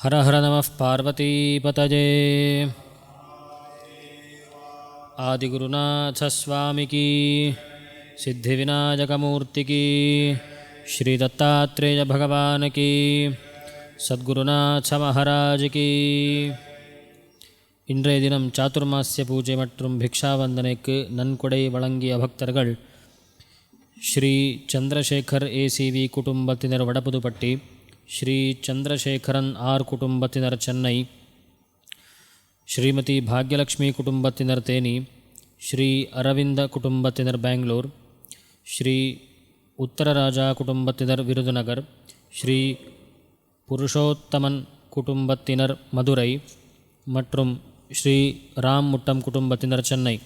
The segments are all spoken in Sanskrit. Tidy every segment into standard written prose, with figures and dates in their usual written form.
हर हर नमः पार्वतीपतये। आदिगुरुनाथ स्वामी की, सिद्धिविनायकमूर्ति की, श्री दत्तात्रेय भगवान की, सद्गुरुनाथ महाराज की. இன்றைய தினம் சாதுர்மாசிய பூஜை மற்றும் பிக்ஷாவந்தனைக்கு நன்கொடை வழங்கிய பக்தர்கள் ஸ்ரீ சந்திரசேகர் ஏசிவி குடும்பத்தினர் வடபுதுப்பட்டி, ஸ்ரீ சந்திரசேகரன் ஆர் குடும்பத்தினர் சென்னை, ஸ்ரீமதி பாக்யலக்ஷ்மி குடும்பத்தினர் தேனி, ஸ்ரீ அரவிந்த குடும்பத்தினர் பெங்களூர், ஸ்ரீ உத்தரராஜா குடும்பத்தினர் விருதுநகர், ஸ்ரீ புருஷோத்தமன் குடும்பத்தினர் மதுரை மற்றும் ஸ்ரீ ராம் முட்டம் குடும்பத்தினர் சென்னை.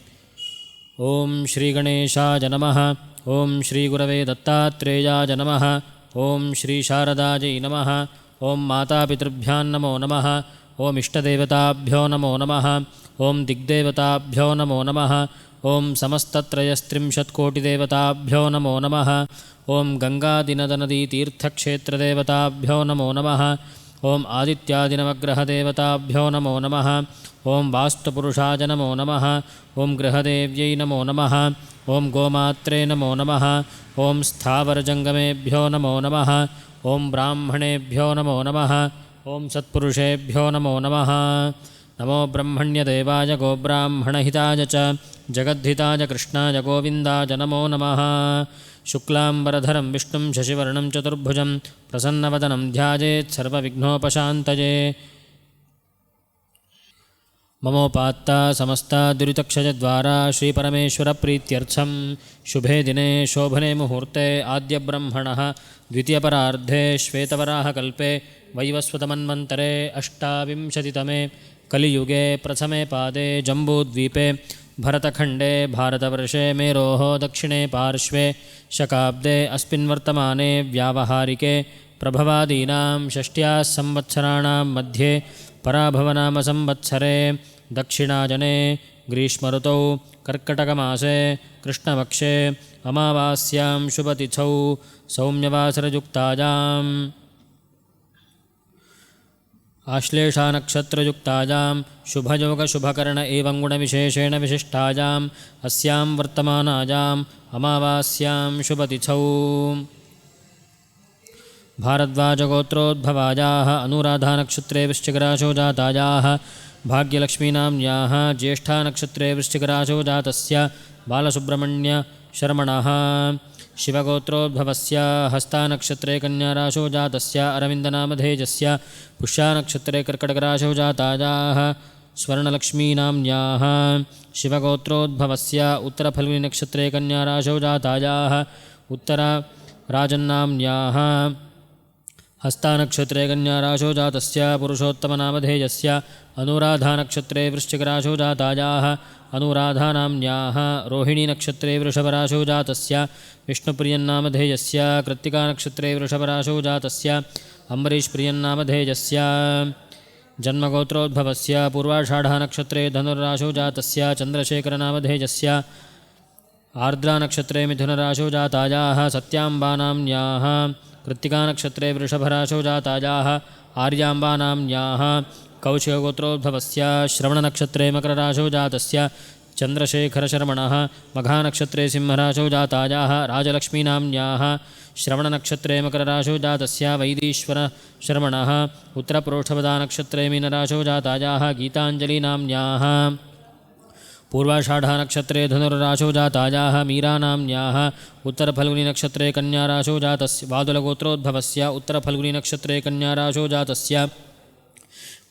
ஓம் ஸ்ரீ கணேஷாய நமः. ஓம் ஸ்ரீ குரவே தத்தாத்ரேயாய நமः. ஓம் ஸ்ரீ சாரதாஜை நமः. ஓம் மாதாபிதೃಭ್ಯಾನ್ நமோ நமः. ஓம் இஷ்டதேவதாभ्यो நமோ நமः. ஓம் திக்தேவதாभ्यो நமோ நமः. ஓம் समस्तत्रयस्त्रिंशत्कोटिदेवताभ्यो नमो नमः. ஓம் गङ्गादिनदनदीतीर्थक्षेत्रदेवताभ्यो नमो नमः. ओम आदित्यादिनवग्रहदेवताभ्यो नमो नमः. ओम वास्तुपुरुषाय नमो नमः. ओम गृहदेव्यै नमो नमः. ओम गोमात्रे नमो नमः. ओम स्थावरजङ्गमेभ्यो नमो नमः. ओम ब्राह्मणेभ्यो नमो नमः. ओम सत्पुरुषेभ्यो नमो नमः. नमो ब्रह्मण्यदेवाय गोब्राह्मणहिताय च जगद्धिताय कृष्णाय गोविन्दाय नमो नमः. शुक्लाम्बरधरं विष्णुं शशिवर्णं चतुर्भुजं प्रसन्नवदनं ध्यायेत् सर्वविघ्नोपशान्तये. ममोपात्ता समस्ता दुरितक्षयद्वारा श्रीपरमेश्वरप्रीत्यर्थं शुभे दिने शोभने मुहूर्ते आद्यब्रह्मणः द्वितीयपरार्धे श्वेतवराहकल्पे वैवस्वतमन्वन्तरे अष्टाविंशतितमे कलियुगे प्रथमे पादे जम्बूद्वीपे भरतखण्डे भारतवर्षे मेरोः दक्षिणे पार्श्वे शकाब्दे अस्मिन्वर्तमाने व्यावहारिके प्रभवादीनां षष्ट्याः संवत्सराणां मध्ये पराभवनामसंवत्सरे दक्षिणाजने ग्रीष्मऋतौ कर्कटकमासे कृष्णपक्षे अमावास्यां शुभतिथौ सौम्यवासरयुक्तायाम् आश्लेषानक्षत्रयुक्तायां शुभयोगशुभकर्ण एवं गुणविशेषेण विशिष्टायाम् अस्यां वर्तमानायाम् अमावास्यां शुभतिथौ भारद्वाजगोत्रोद्भवायाः अनुराधानक्षत्रे वृश्चिकराशौ जातायाः भाग्यलक्ष्मीनाम्न्याः ज्येष्ठानक्षत्रे वृश्चिकराशौ जातस्य बालसुब्रह्मण्यशर्मणः, शिवगोत्रोद्भवस्य हस्तानक्षत्रे कन्याराशौ जातस्य अरविन्दनामधेयस्य पुष्यानक्षत्रे कर्कटकराशौ जातायाः स्वर्णलक्ष्मीनाम्न्याः, शिवगोत्रोद्भवस्य उत्तरफल्गुनीनक्षत्रे कन्याराशौ जातायाः उत्तरराजन्नाम्न्याः हस्तानक्षत्रे कन्याराशौ जातस्य पुरुषोत्तमनामधेयस्य अनुराधानक्षत्रे वृश्चिकराशौ जातायाः अनुराधानाम्न्याः रोहिणीनक्षत्रे वृषभराशौ जातस्य विष्णुप्रियन्नामधेयस्य कृत्तिकानक्षत्रे वृषभराशौ जातस्य अम्बरीष्प्रियन्नामधेयस्य जन्मगोत्रोद्भवस्य पूर्वाषाढानक्षत्रे धनुर्राशौ जातस्य चन्द्रशेखरनामधेयस्य आर्द्रानक्षत्रे मिथुनराशौ जातायाः सत्याम्बानाम्न्याः कृत्तिकानक्षत्रे वृषभराशौ जातायाः आर्याम्बानाम्न्याः कौशिकगोत्रोद्भवस्य श्रवणनक्षत्रे मकरराशौ जातस्य चन्द्रशेखरशर्मणः मघानक्षत्रे सिंहराशौ जातायाः राजलक्ष्मीनाम्न्याः श्रवणनक्षत्रे मकरराशौ जातस्य वैदीश्वरशर्मणः उत्तरपुरोष्ठपदानक्षत्रे मीनराशौ जातायाः गीताञ्जलीनाम्न्याः पूर्वाषाढानक्षत्रे धनुर्राशौ जातायाः मीरानाम्न्याः उत्तरफल्गुनीनक्षत्रे कन्याराशौ जातस्य वादुलगोत्रोद्भवस्य उत्तरफल्गुनीनक्षत्रे कन्याराशौ जातस्य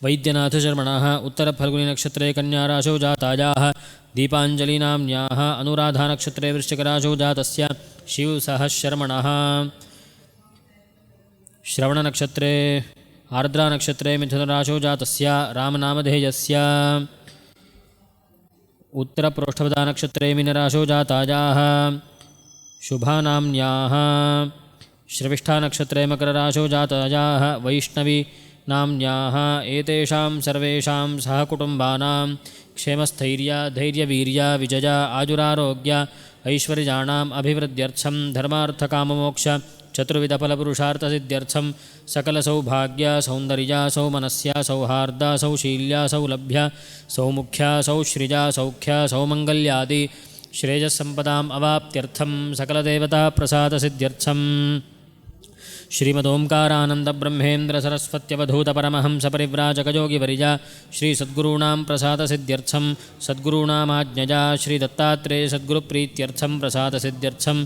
वैद्यनाथशर्मणः उत्तरफल्गुनीनक्षत्रे कन्याराशौ जातायाः दीपाञ्जलीनाम्न्याः अनुराधानक्षत्रे वृश्चिकराशौ जातस्य शिवसहशर्मणः श्रवणनक्षत्रे आर्द्रानक्षत्रे मिथुनराशौ जातस्य रामनामधेयस्य उत्तरप्रोष्ठपदानक्षत्रे मीनराशौ जातायाः शुभानाम्न्याः श्रविष्ठानक्षत्रे मकरराशौ जातायाः वैष्णवी नाम्न्याः एतेषां सर्वेषां सहकुटुम्बानां क्षेमस्थैर्य धैर्यवीर्य विजय आजुरारोग्य ऐश्वर्याणाम् अभिवृद्ध्यर्थं धर्मार्थकाममोक्ष चतुर्विधफलपुरुषार्थसिद्ध्यर्थं सकलसौभाग्य सौन्दर्या सौमनस्या सौहार्दा सौशील्या सौलभ्या सौमुख्या सौश्रिजा सौख्या सौमङ्गल्यादि श्रेयस्सम्पदाम् अवाप्त्यर्थं सकलदेवताप्रसादसिद्ध्यर्थं श्रीमदोंकारानन्दब्रह्मेन्द्रसरस्वत्यवधूतपरमहंसपरिव्राजकयोगिवर्या श्रीसद्गुरूणां प्रसादसिद्ध्यर्थं सद्गुरूणामाज्ञया श्रीदत्तात्रेयसद्गुरुप्रीत्यर्थं प्रसादसिद्ध्यर्थं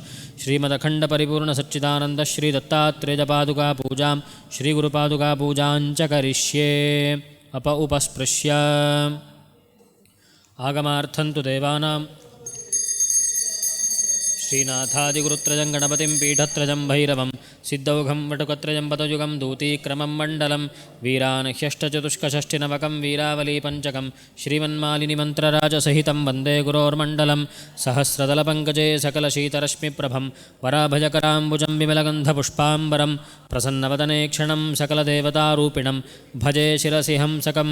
श्रीमदखण्डपरिपूर्णसच्चिदानन्दश्रीदत्तात्रेयपादुकापूजां श्रीगुरुपादुकापूजाञ्च करिष्ये उपस्पृश्य आगमार्थन्तु देवानां श्रीनाथादिगुरुत्रयं गणपतिं पीठत्रयं भैरवं सिद्धौघं वटुकत्रयं पदयुगं दूतीक्रमं मण्डलं वीरानह्यष्टचतुष्कषष्टिनवकं वीरावलीपञ्चकं श्रीमन्मालिनिमन्त्रराजसहितं वन्दे गुरोर्मण्डलं सहस्रदलपङ्कजे सकलशीतरश्मिप्रभं वराभजकराम्बुजं विमलगन्धपुष्पाम्बरं प्रसन्नवदने क्षणं सकलदेवतारूपिणं भजे शिरसि हंसकं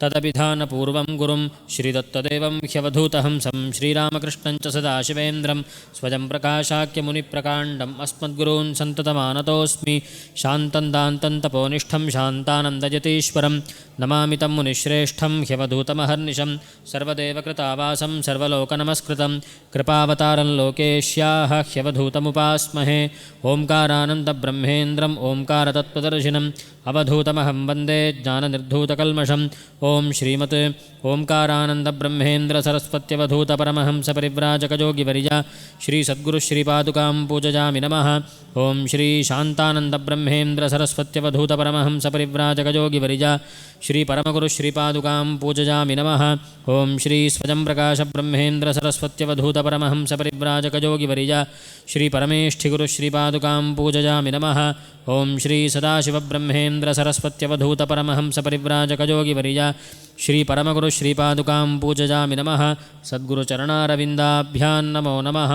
तदभिधानपूर्वं गुरुं श्रीदत्तदेवं ह्यवधूतहंसं श्रीरामकृष्णञ्च सदाशिवेन्द्रं स्वयं प्रकाशाख्यमुनिप्रकाण्डम् अस्मद्गुरून् सन्ततमानतोऽस्मि शान्तं दान्तं तपोनिष्ठं शान्तानन्दयतीश्वरं नमामि तं मुनिश्रेष्ठं ह्यवधूतमहर्निशं सर्वदेवकृतावासं सर्वलोकनमस्कृतं कृपावतारं लोकेश्याः ह्यवधूतमुपास्महे ओंकारानन्दब्रह्मेन्द्रम् ओंकारतत्त्वदर्शिनम् अवधूतमहं वन्दे ज्ञाननिर्धूतकल्मषम् ओं श्रीमत् ओंकारानन्दब्रह्मेन्द्रसरस्वत्यवधूतपरमहंसपरिव्राजकयोगिवर्या श्रीसद्गुरुश्रीपादुकां पूजयामि नमः। ओं श्री शान्तानन्दब्रह्मेन्द्रसरस्वत्यवधूतपरमहंसपरिव्राजकयोगिवर्या श्रीपरमगुरुश्रीपादुकां पूजयामि नमः। ओं श्री स्वयंप्रकाशब्रह्मेन्द्रसरस्वत्यवधूतपरमहंसपरिव्राजकयोगिवर्या श्रीपरमेष्ठिगुरुश्रीपादुकां पूजयामि नमः। ओं श्री सदाशिवब्रह्मेन्द्रसरस्वत्यवधूतपरमहंसपरिव्राजकयोगिवर्या श्रीपरमगुरुश्रीपादुकां पूजयामि नमः। सद्गुरुचरणारविन्दाभ्यां नमो नमः।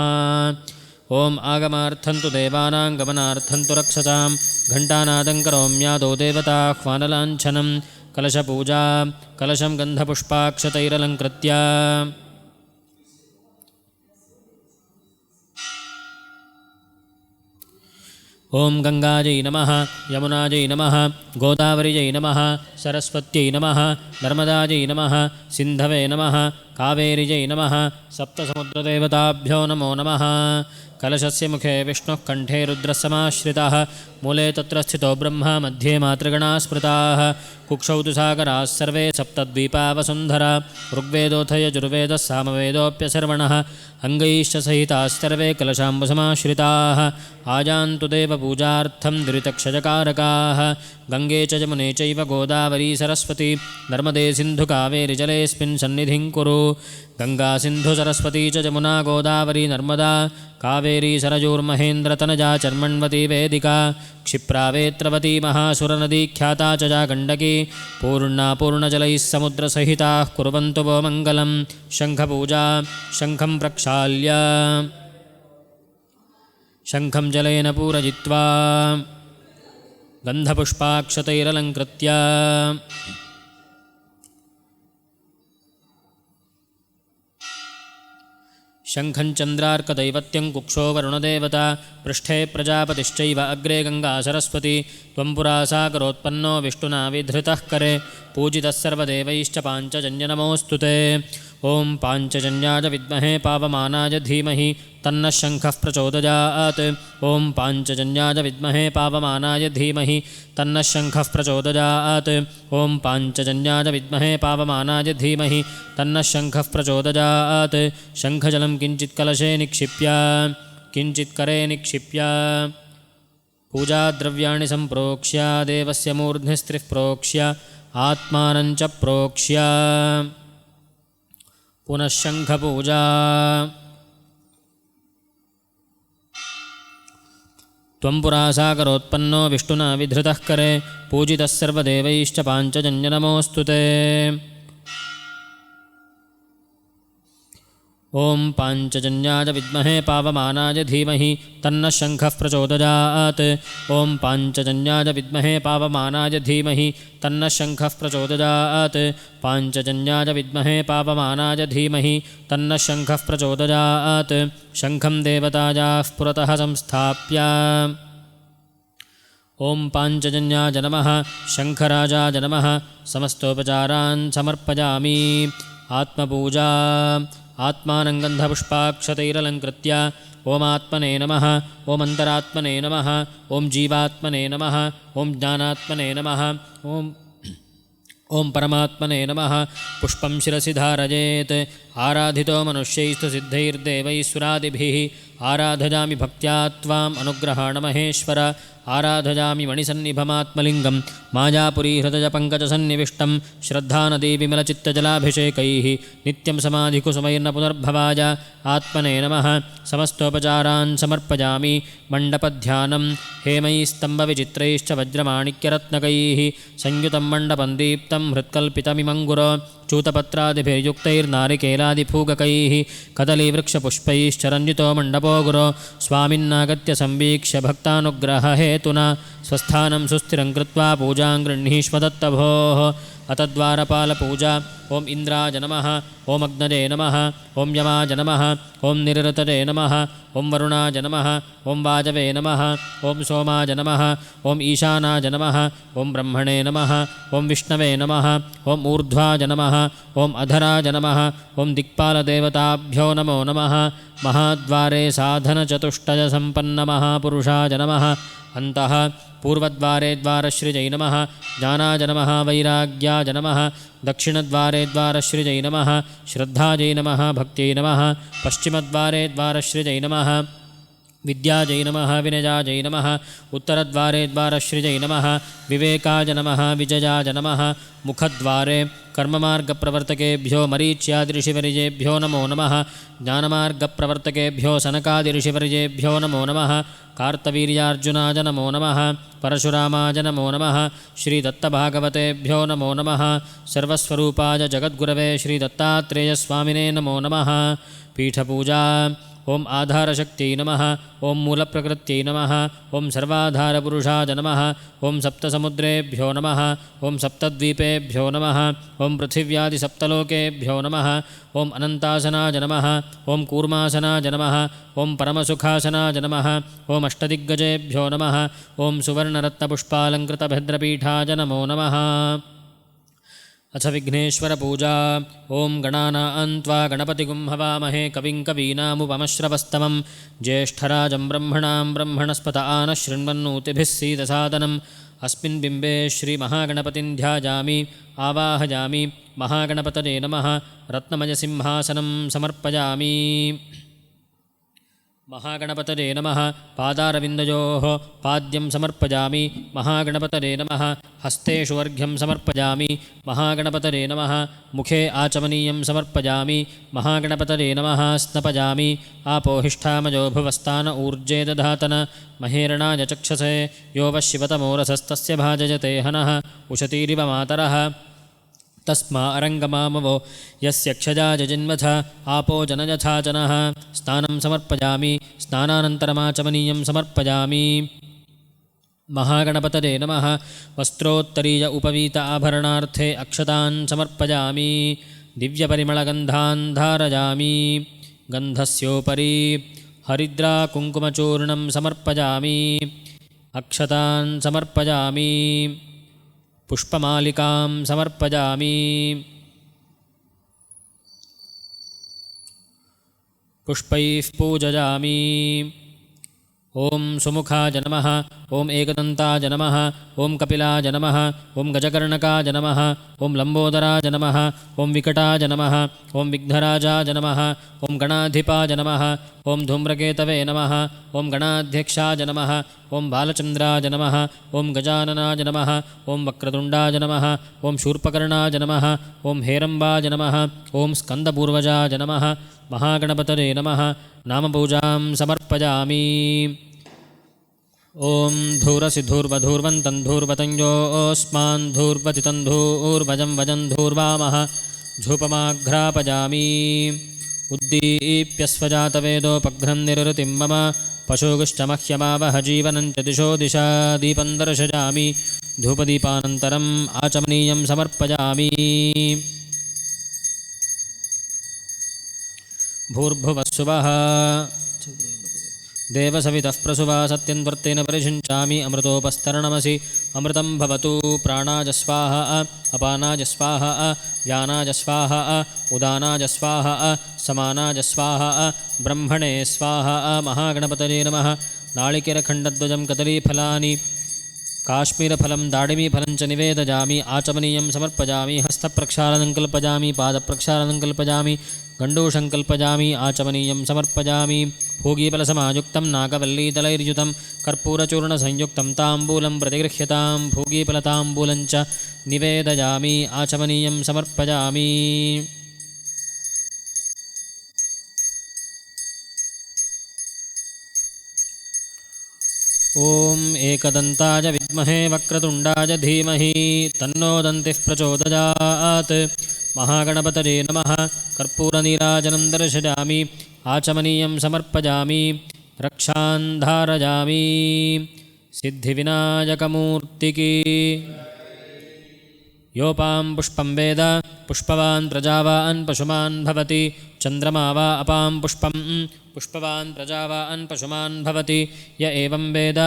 ओं आगमार्थन्तु देवानां गमनार्थन्तु रक्षसां घण्टानादं करोम्यादौ देवताह्वानलाञ्छनं कलशपूजा कलशं गन्धपुष्पाक्षतैरलङ्कृत्य ओं गंगाजै नमः यमुनाजै नमः गोदावरीजै नमः सरस्वत्यै नमः नर्मदाजै नमः सिन्धवे नमः कावेरीजै नमः सप्तसमुद्रदेवताभ्यो नमो नमः। कलशस्य मुखे विष्णुः कण्ठे रुद्रसमाश्रितः मूले तत्र स्थितो ब्रह्मा मध्ये मातृगणाः स्मृताः कुक्षौ तु सागराः सर्वे सप्तद्वीपा वसुन्धरा ऋग्वेदोऽथ यजुर्वेदः सामवेदोऽप्यसर्वणः अङ्गैश्च सहिताः सर्वे कलशाम्बुसमाश्रिताः आजान्तु देवपूजार्थं दुरितक्षजकारकाः गङ्गे च यमुने चैव गोदावरी सरस्वती नर्मदे सिन्धुकावेरि जलेऽस्मिन् सन्निधिं कुरु। गङ्गा सिन्धु सरस्वती च यमुना गोदावरी नर्मदा कावेरी सरजूर्महेन्द्रतनजा चर्मण्वती वेदिका क्षिप्रा वेत्रवती महासुरनदी ख्याता च जा गण्डकी पूर्णा पूर्णजलैः समुद्रसहिताः कुर्वन्तु वो मङ्गलं। शङ्खपूजा शङ्खं प्रक्षाल्य शङ्खं जलेन पूरयित्वा गन्धपुष्पाक्षतैरलङ्कृत्य शङ्खं चन्द्रार्कदैवत्यं कुक्षो वरुणदेवता पृष्ठे प्रजापतिश्चैव अग्रे गङ्गा सरस्वती त्वं पुरा सागरोत्पन्नो विष्णुना विधृतः करे पूजितः सर्वदेवैश्च पाञ्चजन्य नमोऽस्तु ते। ॐ पाञ्चजन्याय विद्महे पावमानाय धीमहि तन्नः शङ्खः प्रचोदयात्। ॐ पाञ्चजन्याय विद्महे पावमानाय धीमहि तन्नः शङ्खः प्रचोदयात्। ॐ पाञ्चजन्याय विद्महे पावमानाय धीमहि तन्नः शङ्खः प्रचोदयात्। शङ्खजलं किञ्चित् कलशे निक्षिप्य किञ्चित् करे निक्षिप्य पूजाद्रव्याणि सम्प्रोक्ष्य देवस्य मूर्ध्नि स्त्रिः प्रोक्ष्य आत्मानं च प्रोक्ष्य पुनः शङ्खपूजा। त्वं पुरा सागरोत्पन्नो विष्णुना विधृतः करे पूजितः सर्वदेवैश्च पाञ्चजन्य नमोऽस्तु ते। ॐ पाञ्चजन्याय विद्महे पावमानाय धीमहि तन्नः शङ्खः प्रचोदयात्। ॐ पाञ्चजन्याय विद्महे पावमानाय धीमहि तन्नः शङ्खः प्रचोदयात्। पाञ्चजन्याय विद्महे पावमानाय धीमहि तन्नः शङ्खः प्रचोदयात्। शङ्खं देवतायाः पुरतः संस्थाप्य ಓಂ ಪಾಂಚಜನ್ಯಾಯ ನಮಃ ಶಂಖರಾಜಾಯ ನಮಃ ಸಮಸ್ತೋಪಚಾರಾನ್ ಸಮರ್ಪಯಾಮಿ. ಆತ್ಮಪೂಜಾ. ಆತ್ಮಾನಂ ಗಂಧಪುಷ್ಪಾಕ್ಷತೈರಲಂಕೃತ್ಯ ಓಂ ಆತ್ಮನೇ ನಮಃ ಓಂ ಅಂತರಾತ್ಮನೇ ನಮಃ ಓಂ ಜೀವಾತ್ಮನೇ ನಮಃ ಓಂ ಜ್ಞಾನಾತ್ಮನೇ ನಮಃ ಓಂ ಪರಮಾತ್ಮನೇ ನಮಃ ಪುಷ್ಪಂ ಶಿರಸಿ ಧಾರಯೇತ್. ಆರಾಧಿತೋ ಮನುಷ್ಯೈಸ್ತು ಸಿದ್ಧೈರ್ದೇವೈಸ್ಸುರಾದಿಭಿಃ ಆರಾಧಯಾಮಿ ಭಕ್ತ್ಯಾ ತ್ವಾಂ ಅನುಗ್ರಹಾಣ ಮಹೇಶ್ವರ. ಆರಾಧಯಾಮಿ ಮಣಿಸನ್ನಿಭಮಾತ್ಮಲಿಂಗಂ ಮಾಯಾಪುರೀ ಹೃದಯ ಪಂಕಜಸನ್ನಿವಿಷ್ಟಂ ಶ್ರದ್ಧಾನದೀ ವಿಮಲಚಿತ್ತಜಲಾಭಿಷೇಕೈಃ ನಿತ್ಯಂ ಸಮಾಧಿಕುಸುಮೈರ್ನ ಪುನರ್ಭವಾಯ. ಆತ್ಮನೇ ನಮಃ ಸಮಸ್ತೋಪಚಾರಾನ್ ಸಮರ್ಪಯಾಮಿ. ಮಂಡಪಧ್ಯಾನಂ ಹೇಮೈಸ್ತಂಭವಿಚಿತ್ರೈಶ್ಚ ವಜ್ರಮಾಣಿಕ್ಯರತ್ನಕೈಃ ಸಂಯುತಂ ಮಂಡಪಂ ದೀಪ್ತಂ ಹೃತ್ಕಲ್ಪಿತಮಿಮಂಗುರೋ ಚೂತಪತ್ರಾದಿಭಿರ್ಯುಕ್ತೈರ್ನಾರಿಕೇಲಾದಿಫೂಗಕೈಃ ಕದಲೀವೃಕ್ಷಪುಷ್ಪೈಶ್ಚರಂಜಿತೋ ಮಂಡಪೋ ಗುರೋ. ಸ್ವಾಮಿನ್ನಾಗತ್ಯ ಸಂವೀಕ್ಷ್ಯ ಭಕ್ತಾನುಗ್ರಹಹೇತುನಾ ಸ್ವಸ್ಥಾನಂ ಸುಸ್ಥಿರಂ ಕೃತ್ವಾ ಪೂಜಾಂ ಗೃಹೀಷ್ವ ದತ್ತಭೋಃ. ಅತದ್ವಾರಪಾಲಪೂಜಾ. ಓಂ ಇಂದ್ರಾಯ ನಮಃ ಓಂ ಅಗ್ನಜೇ ನಮಃ ಓಂ ಯಮಾಯ ನಮಃ ಓಂ ನಿರೃತಜೇ ನಮಃ ಓಂ ವರುಣಾಯ ನಮಃ ಓಂ ವಾಜವೇ ನಮಃ ಓಂ ಸೋಮಾಯ ನಮಃ ಓಂ ಈಶಾನಾಯ ನಮಃ ಓಂ ಬ್ರಹ್ಮಣೇ ನಮಃ ಓಂ ವಿಷ್ಣವೇ ನಮಃ ಓಂ ಊರ್ಧ್ವಾಯ ನಮಃ ಓಂ ಅಧರಾಯ ನಮಃ ಓಂ ದಿಕ್ಪಾಲದೇವತಾಭ್ಯೋ ನಮೋ ನಮಃ. ಮಹಾದ್ವಾರೇ ಸಾಧನಚತುಷ್ಟಯ ಸಂಪನ್ನ ಮಹಾಪುರುಷಾಯ ನಮಃ. ಅಂತಃ ಪೂರ್ವದ್ವಾರೇ ದ್ವಾರಶ್ರೀಜೈ ನಮಃ ಜ್ಞಾನಾಯ ನಮಃ ವೈರಾಗ್ಯಾಯ ನಮಃ. ದಕ್ಷಿಣದ್ವಾರೇ ದ್ವಾರಶ್ರೀಜೈ ನಮಃ ಶ್ರದ್ಧಾಜೈ ನಮಃ ಭಕ್ತ್ಯೈ ನಮಃ. ಪಶ್ಚಿಮದ್ವಾರೇ ದ್ವಾರಶ್ರೀಜೈ ನಮಃ ವಿದ್ಯಾಜೈ ನಮಃ ವಿನಯಾಜೈ ನಮಃ. ಉತ್ತರದ್ವಾರೇ ದ್ವಾರಶ್ರೀಜೈ ನಮಃ ವಿವೇಕಾಯ ನಮಃ ವಿಜಯಾಯ ನಮಃ. ಮುಖದ್ವಾರೇ ಕರ್ಮಮಾರ್ಗಪ್ರವರ್ತಕೇಭ್ಯೋ ಮರೀಚ್ಯಾದಿಋಷಿವರ್ಯೇಭ್ಯೋ ನಮೋ ನಮಃ. ಜ್ಞಾನಮಾರ್ಗಪ್ರವರ್ತಕೇಭ್ಯೋ ಸನಕಾದಿಋಷಿವರ್ಯೇಭ್ಯೋ ನಮೋ ನಮಃ. ಕಾರ್ತವೀರ್ಯಾರ್ಜುನಾಯ ನಮೋ ನಮಃ. ಪರಶುರಾಮಾಯ ನಮೋ ನಮಃ. ಶ್ರೀದತ್ತಭಾಗವತೇಭ್ಯೋ ನಮೋ ನಮಃ. ಸರ್ವಸ್ವರೂಪಾಯ ಜಗದ್ಗುರವೇ ಶ್ರೀದತ್ತಾತ್ರೇಯಸ್ವಾಮಿನೇ ನಮೋ ನಮಃ. ಪೀಠಪೂಜಾ. ಓಂ ಆಧಾರಶಕ್ತಿಯೈ ನಮಃ ಓಂ ಮೂಲಪ್ರಕೃತ್ಯೈ ನಮಃ ಓಂ ಸರ್ವಾಧಾರಪುರುಷಾಯ ನಮಃ. ಓಂ ಸಪ್ತಸಮುದ್ರೇಭ್ಯೋ ನಮಃ ಓಂ ಸಪ್ತದ್ವೀಪೇಭ್ಯೋ ನಮಃ ಓಂ ಪೃಥಿವ್ಯಾದಿಸಪ್ತಲೋಕೇಭ್ಯೋ ನಮಃ. ಓಂ ಅನಂತಾಸನಾಯ ನಮಃ ಓಂ ಕೂರ್ಮಾಸನಾಯ ನಮಃ ಓಂ ಪರಮಸುಖಾಸನಾಯ ನಮಃ. ಓಂ ಅಷ್ಟದಿಗ್ಗಜೇಭ್ಯೋ ನಮಃ ಓಂ ಸುವರ್ಣರತ್ನಪುಷ್ಪಾಲಂಕೃತಭದ್ರಪೀಠಾಯ ನಮೋ ನಮಃ. ಅಥ ವಿಘ್ನೇಶ್ವರಪೂಜಾ. ಓಂ ಗಣಾನಾಂ ತ್ವಾ ಗಣಪತಿಗುಂ ಹವಾಮಹೇ ಕವಿಂ ಕವೀನಾಮುಪಮಶ್ರವಸ್ತಮಂ ಜ್ಯೇಷ್ಠರಾಜಂ ಬ್ರಹ್ಮಣಾಂ ಬ್ರಹ್ಮಣಸ್ಪತ ಆನಃ ಶೃಣ್ವನ್ನೋತಿಭಿಃ ಸೀದಸಾದನಂ. ಅಸ್ಮಿನ್ ಬಿಂಬೆ ಶ್ರೀಮಹಾಗಣಪತಿಂ ಧ್ಯಾಯಾಮಿ ಆವಾಹಯಾಮಿ. ಮಹಾಗಣಪತಯೇ ನಮಃ. ರತ್ನಮಯಸಿಂಹಾಸನಂ ಸಮರ್ಪಯಾಮಿ. ಮಹಾಗಣಪತಯೇ ನಮಃ. ಪಾದಾರವಿಂದಯೋಃ ಪಾದ್ಯಂ ಸಮರ್ಪಯಾಮಿ. ಮಹಾಗಣಪತಯೇ ನಮಃ. ಹಸ್ತೇಷು ಅರ್ಘ್ಯಂ ಸಮರ್ಪಯಾಮಿ. ಮಹಾಗಣಪತಯೇ ನಮಃ. ಮುಖೇ ಆಚಮನೀಯಂ ಸಮರ್ಪಯಾಮಿ. ಮಹಾಗಣಪತಯೇ ನಮಃ. ಸ್ನಪಯಾಮಿ. ಆಪೋಹಿಷ್ಠಾಮಯೋ ಭುವಸ್ತಾನ ಊರ್ಜೇ ದಧಾತನ ಮಹೇರಣಾಯ ಚಕ್ಷಸೇ ಯೋ ವಃ ಶಿವತಮೋರಸಸ್ತಸ್ಯ ಭಾಜಯತೆ ಹನಃ ಉಶತೀರಿವ ಮಾತರಃ. ತಸ್ಮಾ ಅರಂಗಮಾಮವೋ ಯಸ್ಯ ಕ್ಷಜಾಯ ಜನ್ಮಥ ಆಪೋ ಜನಯಥಾ ಜನಃ. ಸ್ನಾನಂ ಸಮರ್ಪಯಾಮಿ. ಸ್ನಾನಾನಂತರಮಾಚಮನೀಯಂ ಸಮರ್ಪಯಾಮಿ. ಮಹಾಗಣಪತಯೇ ನಮಃ. ವಸ್ತ್ರೋತ್ತರೀಯ ಉಪವೀತ ಆಭರಣಾರ್ಥೇ ಅಕ್ಷತಾನ್ ಸಮರ್ಪಯಾಮಿ. ದಿವ್ಯಪರಿಮಳಗಂಧಾನ್ ಧಾರಯಾಮಿ. ಗಂಧಸ್ಯೋಪರಿ ಹರಿದ್ರಾ ಕುಂಕುಮಚೂರ್ಣಂ ಸಮರ್ಪಯಾಮಿ. ಅಕ್ಷತಾನ್ ಸಮರ್ಪಯಾಮಿ. ಪುಷ್ಪಮಾಲಿಕಾಂ ಸಮರ್ಪಯಾಮಿ. ಪುಷ್ಪೈಃ ಪೂಜಯಾಮಿ. ಓಂ ಸುಮುಖಾಯ ನಮಃ ಓಂ ಏಕದಂತಾಯ ನಮಃ ಓಂ ಕಪಿಲಾಯ ನಮಃ ಓಂ ಗಜಕರ್ಣಕಾಯ ನಮಃ ಓಂ ಲಂಬೋದರಾಯ ನಮಃ ಓಂ ವಿಕಟಾಯ ನಮಃ ಓಂ ವಿಘ್ನರಾಜಾಯ ನಮಃ ಓಂ ಗಣಾಧಿಪಾಯ ನಮಃ ಓಂ ಧೂಮ್ರಕೇತವೇ ನಮಃ ಓಂ ಗಣಾಧ್ಯಕ್ಷಾಯ ನಮಃ ಓಂ ಬಾಲಚಂದ್ರಾಯ ನಮಃ ಓಂ ಗಜಾನನಾಯ ನಮಃ ಓಂ ವಕ್ರತುಂಡಾಯ ನಮಃ ಓಂ ಶೂರ್ಪಕರ್ಣಾಯ ನಮಃ ಓಂ ಹೇರಂಬಾಯ ನಮಃ ಓಂ ಸ್ಕಂದಪೂರ್ವಜಾಯ ನಮಃ. ಮಹಾಗಣಪತಯೇ ನಮಃ. ನಾಮಪೂಜಾಂ ಸಮರ್ಪಯಾಮಿ. ಓಂ ಧೂರಸಿ ಧೂರ್ವಧೂರ್ವಂತಂ ಧೂರ್ವತಂಜೋಸ್ಮಾನ್ ಧೂರ್ವತಿತಂ ಧೂರ್ವಜಂ ವಜಂ ಧೂರ್ವಾಮಃ ಧೂಪಮಾಘ್ರಾಪಯಾಮಿ. ಉದ್ದೀಪ್ಯಸ್ವಜಾತವೇದೋಪಘ್ನಂ ನಿರೃತಿಂ ಮಮ ಪಶುಗುಶ್ಚ ಮಹ್ಯಮಾವಹ ಜೀವನಂಚ ದಿಶೋ ದಿಶಾ ದೀಪಂ ದರ್ಶಯಾಮಿ. ಧೂಪದೀಪಾನಂತರಂ ಆಚಮನೀಯಂ ಸಮರ್ಪಯಾಮಿ. ಭೂರ್ಭುವಃ ಸ್ವಃ देवसवितः प्रसुवा सत्यन्वर्तेन परिषिञ्चामि अमृतोपस्तरणमसि अमृतं भवतु प्राणाय स्वाहा अपानाय स्वाहा व्यानाय स्वाहा उदानाय स्वाहा समानाय स्वाहा ब्रह्मणे स्वाहा महागणपतये नमः नाळिकेरखण्डद्वयं कदलीफलानि काश्मीरफलं दाडिमीफलं च निवेदयामि आचमनीयं समर्पयामि हस्तप्रक्षालनं कल्पयामि पादप्रक्षालनं कल्पयामि गण्डूषं कल्पयामि आचमनीयं समर्पयामि भोगीफलसमायुक्तं नागवल्लीदलैर्युतं कर्पूरचूर्णसंयुक्तं ताम्बूलं प्रतिगृह्यतां भोगीफलताम्बूलं च निवेदयामि आचमनीयं समर्पयामि ॐ एकदन्ताय विद्महे वक्रतुण्डाय धीमहि तन्नो दन्तिः प्रचोदयात् महागणपतये नमः कर्पूरनीराजनं दर्शयामि आचमनीयं समर्पयामि रक्षां धारयामि सिद्धिविनायकमूर्तिकी योपां पुष्पं वेद पुष्पवान् प्रजावान् पशुमान् भवति चन्द्रमा वा अपां पुष्पं पुष्पवान् प्रजावान् पशुमान् भवति य एवं वेद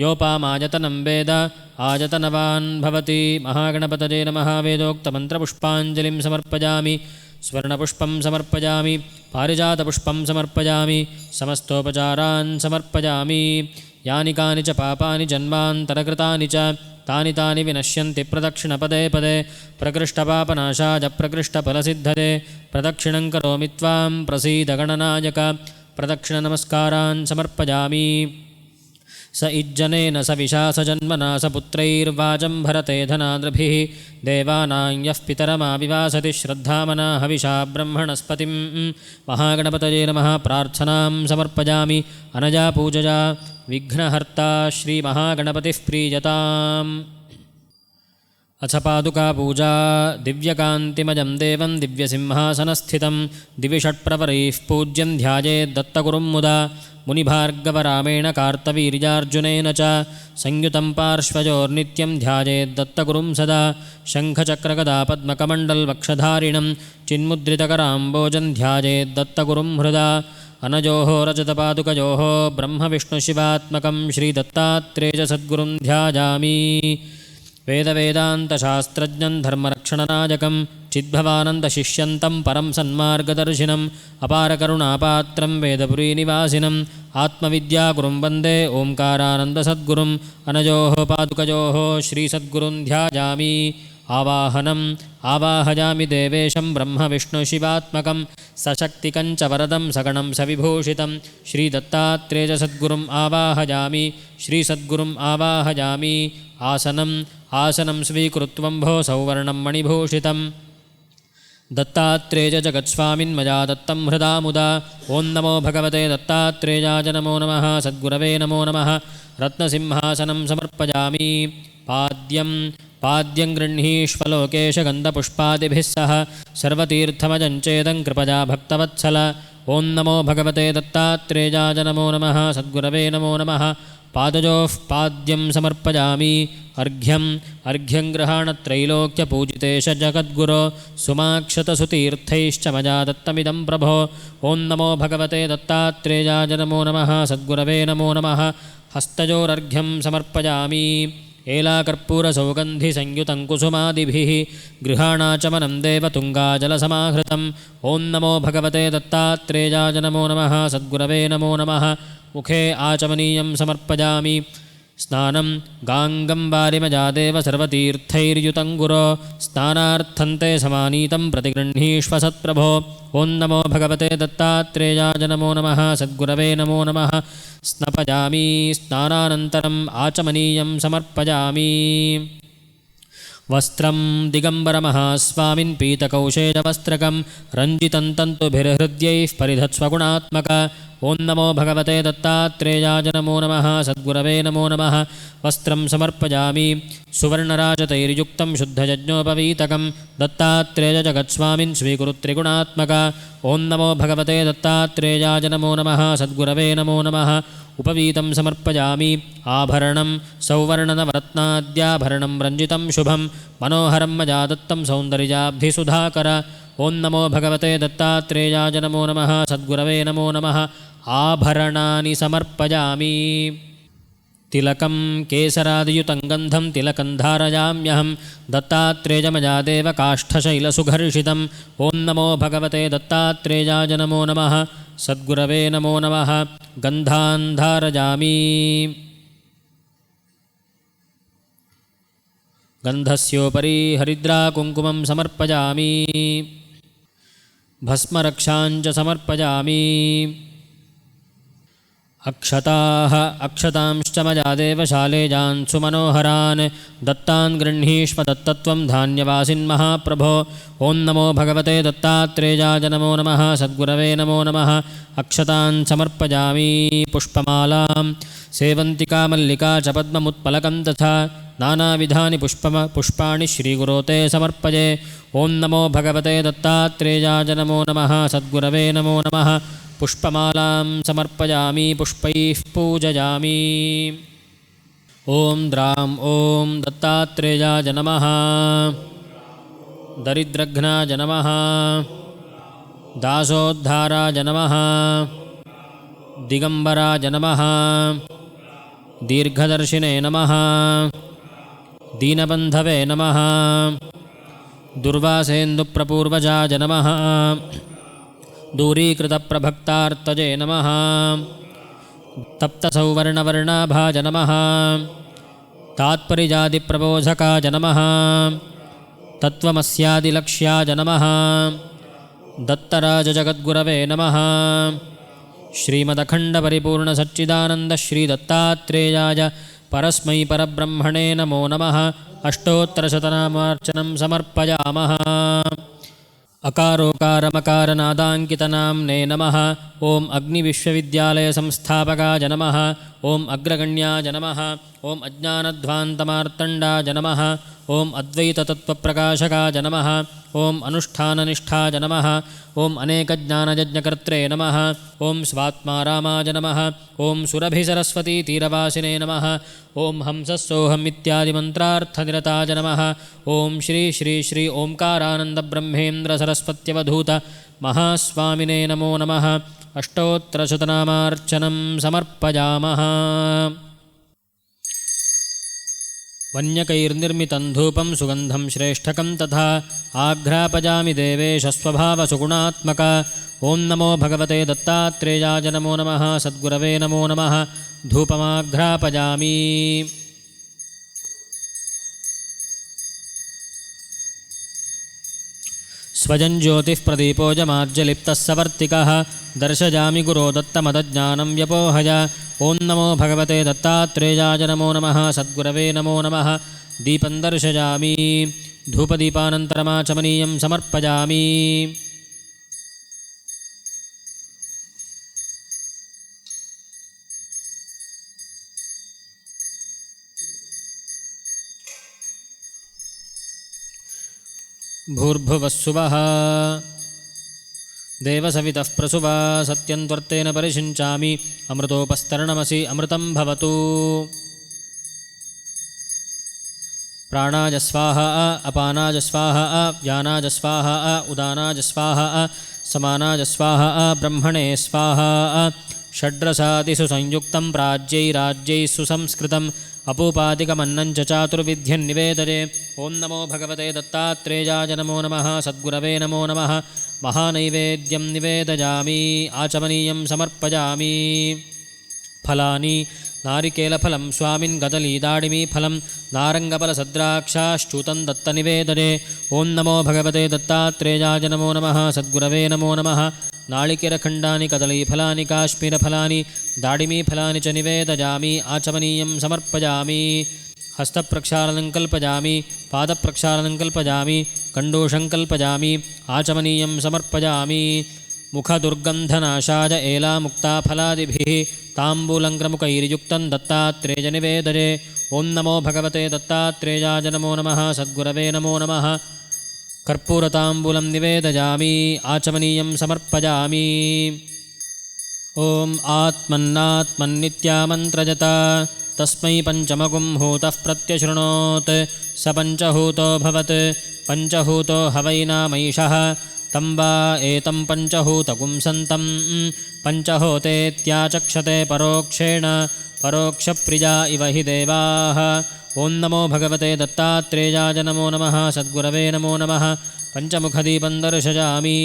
योपामायतनं वेद आयतनवान् भवति महागणपतये नमः वेदोक्तमन्त्रपुष्पाञ्जलिं समर्पयामि स्वर्णपुष्पं समर्पयामि पारिजातपुष्पं समर्पयामि समस्तोपचारान् समर्पयामि यानि कानि च पापानि जन्मान्तरकृतानि च तानि तानि विनश्यन्ति प्रदक्षिणपदे पदे प्रकृष्टपापनाशाय प्रकृष्टफलसिद्धये प्रदक्षिणं करोमि त्वां प्रसीद गणनायक प्रदक्षिणनमस्कारान् समर्पयामि स इज्जनेन स विशा स जन्मना स पुत्रैर्वाचं भरते धनाद्रभिः देवानां यः पितरमाविवासति श्रद्धामना हविषा ब्रह्मणस्पतिं महागणपतये नमः प्रार्थनां समर्पयामि अनया पूजया विघ्नहर्ता श्रीमहागणपतिः प्रीयताम् अथ पादुकापूजा दिव्यकान्तिमजं देवं दिव्यसिंहासनस्थितं दिविषट्प्रवरैः पूज्यं ध्यायेद्दत्तगुरुं मुदा मुनिभार्गवरामेण कार्तवीर्यार्जुनेन च संयुतं पार्श्वयोर्नित्यं ध्यायेद्दत्तगुरुं सदा शङ्खचक्रगदापद्मकमण्डलवक्षधारिणं चिन्मुद्रितकराम्बोजं ध्यायेद्दत्तगुरुं हृदा अनयोः रजतपादुकयोः ब्रह्मविष्णुशिवात्मकं श्रीदत्तात्रेयसद्गुरुं ध्यायामि वेदवेदान्तशास्त्रज्ञं धर्मरक्षणनायकं चिद्भवानन्दशिष्यन्तं परं सन्मार्गदर्शिनम् अपारकरुणापात्रं वेदपुरीनिवासिनम् आत्मविद्यागुरुं वन्दे ओङ्कारानन्दसद्गुरुम् अनयोः पादुकयोः श्रीसद्गुरुं ध्यायामि आवाहयामि देवेशं ब्रह्मविष्णुशिवात्मकं सशक्तिकं च वरदं सगणं सविभूषितं श्रीदत्तात्रेयसद्गुरुम् आवाहयामि श्रीसद्गुरुम् आवाहयामि आसनं स्वीकृत्वम्भो सौवर्णं मणिभूषितं दत्तात्रेयजगत्स्वामिन्मया दत्तं हृदा मुदा ॐ नमो भगवते दत्तात्रेयाय नमो नमः सद्गुरवे नमो नमः रत्नसिंहासनं समर्पयामि पाद्यं गृह्णीष्वलोकेशगन्धपुष्पादिभिः सह सर्वतीर्थमजञ्चेदं कृपया भक्तवत्सल ॐ नमो भगवते दत्तात्रेयाय नमो नमः सद्गुरवे नमो नमः पादयोः पाद्यं समर्पयामि अर्घ्यं गृहाणत्रैलोक्यपूजितेश जगद्गुरो सुमाक्षतसुतीर्थैश्च मया दत्तमिदं प्रभो ॐ नमो भगवते दत्तात्रेयाय नमो नमः सद्गुरवे नमो नमः हस्तयोरर्घ्यं समर्पयामि एलाकर्पूरसौगन्धिसंयुतं कुसुमादिभिः गृहाणाचमनं देवतुङ्गाजलसमाहृतम् ॐ नमो भगवते दत्तात्रेयाय नमो नमः सद्गुरवे नमो नमः मुखे आचमनीयं समर्पयामि स्नानं गाङ्गं वारिमजादेव सर्वतीर्थैर्युतं गुरो स्नानार्थन्ते समानीतं प्रतिगृह्णीष्व सत्प्रभो ॐ नमो भगवते दत्तात्रेयाय नमो नमः सद्गुरवे नमो नमः स्नपयामि स्नानानन्तरम् आचमनीयं समर्पयामि वस्त्रं दिगम्बरमहास्वामिन् पीतकौशेयवस्त्रकं रञ्जितं तन्तुभिर्हृद्यैः परिधत्स्वगुणात्मक ॐ नमो भगवते दत्तात्रेयाय नमो नमः सद्गुरवे नमो नमः वस्त्रं समर्पयामि सुवर्णराजतैर्युक्तं शुद्धयज्ञोपवीतकं दत्तात्रेयजगत्स्वामिन् स्वीकुरु त्रिगुणात्मक ॐ नमो भगवते दत्तात्रेयाय नमो नमः सद्गुरवे नमो नमः उपवीतं समर्पयामि आभरणं सौवर्णनवरत्नाद्याभरणं रञ्जितं शुभं मनोहरं मया दत्तं सौन्दर्याब्धिसुधाकर ಓಂ ನಮೋ ಭಗವತೆ ದತ್ತಾತ್ರೇಯಾಯ ನಮೋ ನಮಃ ಸದ್ಗುರವೇ ನಮೋ ನಮಃ ಆಭರಣಾನಿ ಸಮರ್ಪಯಾಮಿ ತಿಲಕಂ ಕೇಸರಾದಿಯುತಂ ಗಂಧಂ ತಿಲಕಂ ಧಾರಯಾಮ್ಯಹಂ ದತ್ತಾತ್ರೇಯಮಜಾದೇವ ಕಾಷ್ಠಶೈಲಸುಘರ್ಷಿತಂ ಓಂ ನಮೋ ಭಗವತೆ ದತ್ತಾತ್ರೇಯಾಯ ನಮೋ ನಮಃ ಸದ್ಗುರವೇ ನಮೋ ನಮಃ ಗಂಧಾನ್ ಧಾರಯಾಮಿ ಗಂಧಸ್ಯೋಪರಿ ಹರಿದ್ರಾ ಕುಂಕುಮಂ ಸಮರ್ಪಯಾಮಿ ಭಸ್ಮರಕ್ಷಾಂಚ ಸಮರ್ಪಯಾಮಿ ಅಕ್ಷತಾಃ ಅಕ್ಷತಾಂಶ್ಚ ಮಜಾದೇವ ಶಾಲೇಜಾನ್ ಸುಮನೋಹರಾನ್ ದತ್ತಾನ್ ಗೃಹೀಷ್ವ ದತ್ತತ್ವಂ ಧಾನ್ಯವಾಸಿನ್ ಮಹಾಪ್ರಭೋ ಓಂ ನಮೋ ಭಗವತೆ ದತ್ತಾತ್ರೇಯಾಯ ನಮೋ ನಮಃ ಸದ್ಗುರವೇ ನಮೋ ನಮಃ ಅಕ್ಷತಾನ್ ಸಮರ್ಪಯಾಮಿ ಪುಷ್ಪಮಾಲಾಂ ಸೇವಂತಿಕಾ ಮಲ್ಲಿಕಾ ಚ ಪದ್ಮಮುತ್ಪಲಕಂ ತಥಾ ನಾನಾವಿಧಾನಿ ಪುಷ್ಪಾಣಿ ಶ್ರೀಗುರೋ ತೇ ಸಮರ್ಪಯೇ ಓಂ ನಮೋ ಭಗವತೆ ದತ್ತಾತ್ರೇಯಾಯ ನಮೋ ನಮಃ ಸದ್ಗುರವೇ ನಮೋ ನಮಃ ಪುಷ್ಪಮಾಲಾಂ ಸಮರ್ಪಯಾಮಿ ಪುಷ್ಪೈಃ ಪೂಜಯಾಮಿ ಓಂ ದ್ರಾಂ ಓಂ ದತ್ತಾತ್ರೇಯಾಯ ನಮಃ ದರಿದ್ರಘ್ನಾಯ ನಮಃ ದಾಸೋದ್ಧಾರಾಯ ನಮಃ ದಿಗಂಬರಾಯ ನಮಃ ದೀರ್ಘದರ್ಶಿನೇ ನಮಃ ದೀನಬಂಧವೇ ನಮಃ ದುರ್ವಾಸೇಂದುಪ್ರಪೂರ್ವಜಾಯ ನಮಃ ದೂರೀಕೃತಪ್ರಭಕ್ತಾರ್ತಜೇ ನಮಃ ತಪ್ತಸೌವರ್ಣವರ್ಣಾಭಾಯ ನಮಃ ತಾತ್ಪರ್ಯಾದಿಪ್ರಬೋಧಕಾಯ ನಮಃ ತತ್ವಮಸ್ಯಾದಿಲಕ್ಷ್ಯಾಯ ನಮಃ ದತ್ತರಾಜಜಗದ್ಗುರವೇ ನಮಃ ಶ್ರೀಮದಖಂಡಪರಿಪೂರ್ಣಸಚ್ಚಿದಾನಂದ ಶ್ರೀದತ್ತಾತ್ರೇಯಾಯ ಪರಸ್ಮೈ ಪರಬ್ರಹ್ಮಣೇ ನಮೋ ನಮಃ ಅಷ್ಟೋತ್ತರಶತನಾಮಾರ್ಚನಂ ಸಮರ್ಪಯಾಮಃ ಅಕಾರೋಕಾರಮಕಾರನಾದಾಂಕಿತನಾಮ್ನೇ ನಮಃ ಓಂ ಅಗ್ನಿವಿಶ್ವವಿದ್ಯಾಲಯ ಸಂಸ್ಥಾಪಕಾಯ ನಮಃ ಓಂ ಅಗ್ರಗಣ್ಯಾಯ ನಮಃ ಓಂ ಅಜ್ಞಾನಧ್ವಾಂತಮಾರ್ತಂಡಾಯ ನಮಃ ಓಂ ಅದ್ವೈತತತ್ವಪ್ರಕಾಶಕಾಯ ನಮಃ ಓಂ ಅನುಷ್ಠಾನನಿಷ್ಠಾಯ ನಮಃ ಓಂ ಅನೇಕಜ್ಞಾನಯಜ್ಞಕರ್ತ್ರೇ ನಮಃ ಓಂ ಸ್ವಾತ್ಮಾರಾಮಾಯ ನಮಃ ಓಂ ಸುರಭಿಸರಸ್ವತೀತೀರವಾಸಿನೇ ನಮಃ ಓಂ ಹಂಸಸ್ಸೋಹಂ ಇತ್ಯಾದಿ ಮಂತ್ರಾರ್ಥನಿರತಾಯ ನಮಃ ಓಂ ಶ್ರೀ ಶ್ರೀ ಶ್ರೀ ಓಂಕಾರಾನಂದಬ್ರಹ್ಮೇಂದ್ರ ಸರಸ್ವತ್ಯವಧೂತ ಮಹಾಸ್ವಾಮಿನೇ ನಮೋ ನಮಃ ಅಷ್ಟೋತ್ತರಶತನಾಮಾರ್ಚನಂ ಸಮರ್ಪಯಾಮಃ ವನ್ಯಕೈರ್ನಿರ್ಮಿತಂ ಧೂಪಂ ಸುಗಂಧಂ ಶ್ರೇಷ್ಠಕಂ ತಥಾ ಆಘ್ರಾಪಯಾಮಿ ದೇವೇಶ ಸ್ವಭಾವಸುಗುಣಾತ್ಮಕ ಓಂ ನಮೋ ಭಗವತೆ ದತ್ತಾತ್ರೇಯಾಯ ನಮೋ ನಮಃ ಸದ್ಗುರವೇ ನಮೋ ನಮಃ ಧೂಪಮಾಘ್ರಾಪಯಾಮಿ ಸ್ವಜಂಜ್ಯೋತಿಃ ಪ್ರದೀಪೋಜಮಾರ್ಜಲಿಪ್ತಃ ಸವರ್ತಿಕಃ ದರ್ಶಯಾಮಿ ಗುರೋ ದತ್ತಮದಜ್ಞಾನಂ ವ್ಯಪೋಹಯ ಓಂ ನಮೋ ಭಗವತೆ ದತ್ತಾತ್ರೇಯಾಯ ನಮೋ ನಮಃ ಸದ್ಗುರವೇ ನಮೋ ನಮಃ ದೀಪಂ ದರ್ಶಯಾಮಿ ಧೂಪದೀಪಾನಂತರಮಾಚಮನೀಯಂ ಸಮರ್ಪಯಾಮಿ ಭೂರ್ಭುವಸ್ಸುವಃ ದೇವಸವಿತಃ ಪ್ರಸುವಾ ಸತ್ಯಂತ್ವರ್ತೇನ ಪರಿಷಿಂಚಾಮಿ ಅಮೃತೋಪಸ್ತರಣಮಸಿ ಅಮೃತಂ ಭವತು ಪ್ರಾಣಾಯ ಸ್ವಾಹ ಅಪಾನಾಯ ಸ್ವಾಹ ವ್ಯಾನಾಯ ಸ್ವಾಹ ಉದಾನಾಯ ಸ್ವಾಹ ಸಮಾನಾಯ ಸ್ವಾಹ ಬ್ರಹ್ಮಣೇ ಸ್ವಾಹ ಷಡ್ರಸಾದಿಷು ಸಂಯುಕ್ತಂ ಪ್ರಾಜ್ಯೈರಾಜ್ಯೈಃ ಸುಸಂಸ್ಕೃತಂ ಅಪೂಪಾದಿಕಮನ್ನಂಚ ಚಾತುರ್ವಿಧ್ಯನ್ನಿವೇದನೆ ಓಂ ನಮೋ ಭಗವತೆ ದತ್ತಾತ್ರೇಯಾಯ ನಮೋ ನಮಃ ಸದ್ಗುರವೇ ನಮೋ ನಮಃ ಮಹಾನೈವೇದ್ಯಂ ನಿವೇದಯಾಮಿ ಆಚಮನೀಯಂ ಸಮರ್ಪಯಾಮಿ ಫಲಾನಿ ನಾರಿಕೇಲಫಲಂ ಸ್ವಾಮಿನ್ ಗದಲೀದಾಡಿಮೀಫಲಂ ನಾರಂಗಫಲಸದ್ರಾಕ್ಷಾಶ್ಚ್ಯೂತಂ ದತ್ತನಿವೇದನೆ ಓಂ ನಮೋ ಭಗವತೆ ದತ್ತಾತ್ರೇಯಾಯ ನಮೋ ನಮಃ ಸದ್ಗುರವೇ ನಮೋ ನಮಃ ನಾಳಿಕೆರಖಂಡಾನಿ ಕದಲೀಫಲಾನಿ ಕಾಶ್ಮೀರಫಲಾನಿ ದಾಡಿಮೀಫಲಾನಿ ಚ ನಿವೇದಯಾಮಿ ಆಚಮನೀಯಂ ಸಮರ್ಪಯಾಮಿ ಹಸ್ತಪ್ರಕ್ಷಾಲನಂ ಕಲ್ಪಯಾಮಿ ಪಾದಪ್ರಕ್ಷಾಲನಂ ಕಲ್ಪಯಾಮಿ ಕಂಡೂಷಂ ಕಲ್ಪಯಾಮಿ ಆಚಮನೀಯಂ ಸಮರ್ಪಯಾಮಿ ಮುಖದುರ್ಗಂಧನಾಶಾಯ ಏಲಾಮುಕ್ತಾಫಲಾದಿಭಿಃ ತಾಂಬೂಲಂಕ್ರಮುಕೈರ್ಯುಕ್ತಂ ದತ್ತಾತ್ರೇಯನಿವೇದನೆ ಓಂ ನಮೋ ಭಗವತೆ ದತ್ತಾತ್ರೇಯಾಯ ನಮೋ ನಮಃ ಸದ್ಗುರವೇ ನಮೋ ನಮಃ ಕರ್ಪೂರತಾಂಬೂಲಂ ನಿವೇದಯಾಮಿ ಆಚಮನೀಯಂ ಸಮರ್ಪಯಾಮಿ ಓಂ ಆತ್ಮನ್ನಾತ್ಮನ್ನಿತ್ಯಾಮಂತ್ರಜತ ತಸ್ಮೈ ಪಂಚಮಗುಂ ಹೂತಃ ಪ್ರತ್ಯಶೃಣೋತ್ ಸ ಪಂಚಹೂತೋऽಭವತ್ ಪಂಚಹೂತೋ ಹವೈನಾಮೈಷಃ तं वा एतं पञ्चहूतगुं सन्तं पञ्चहोतेत्याचक्षते परोक्षेण परोक्षप्रिया इव हि देवाः। ॐ नमो भगवते दत्तात्रेयाय नमो नमः सद्गुरवे नमो नमः। पञ्चमुखदीपं दर्शयामि।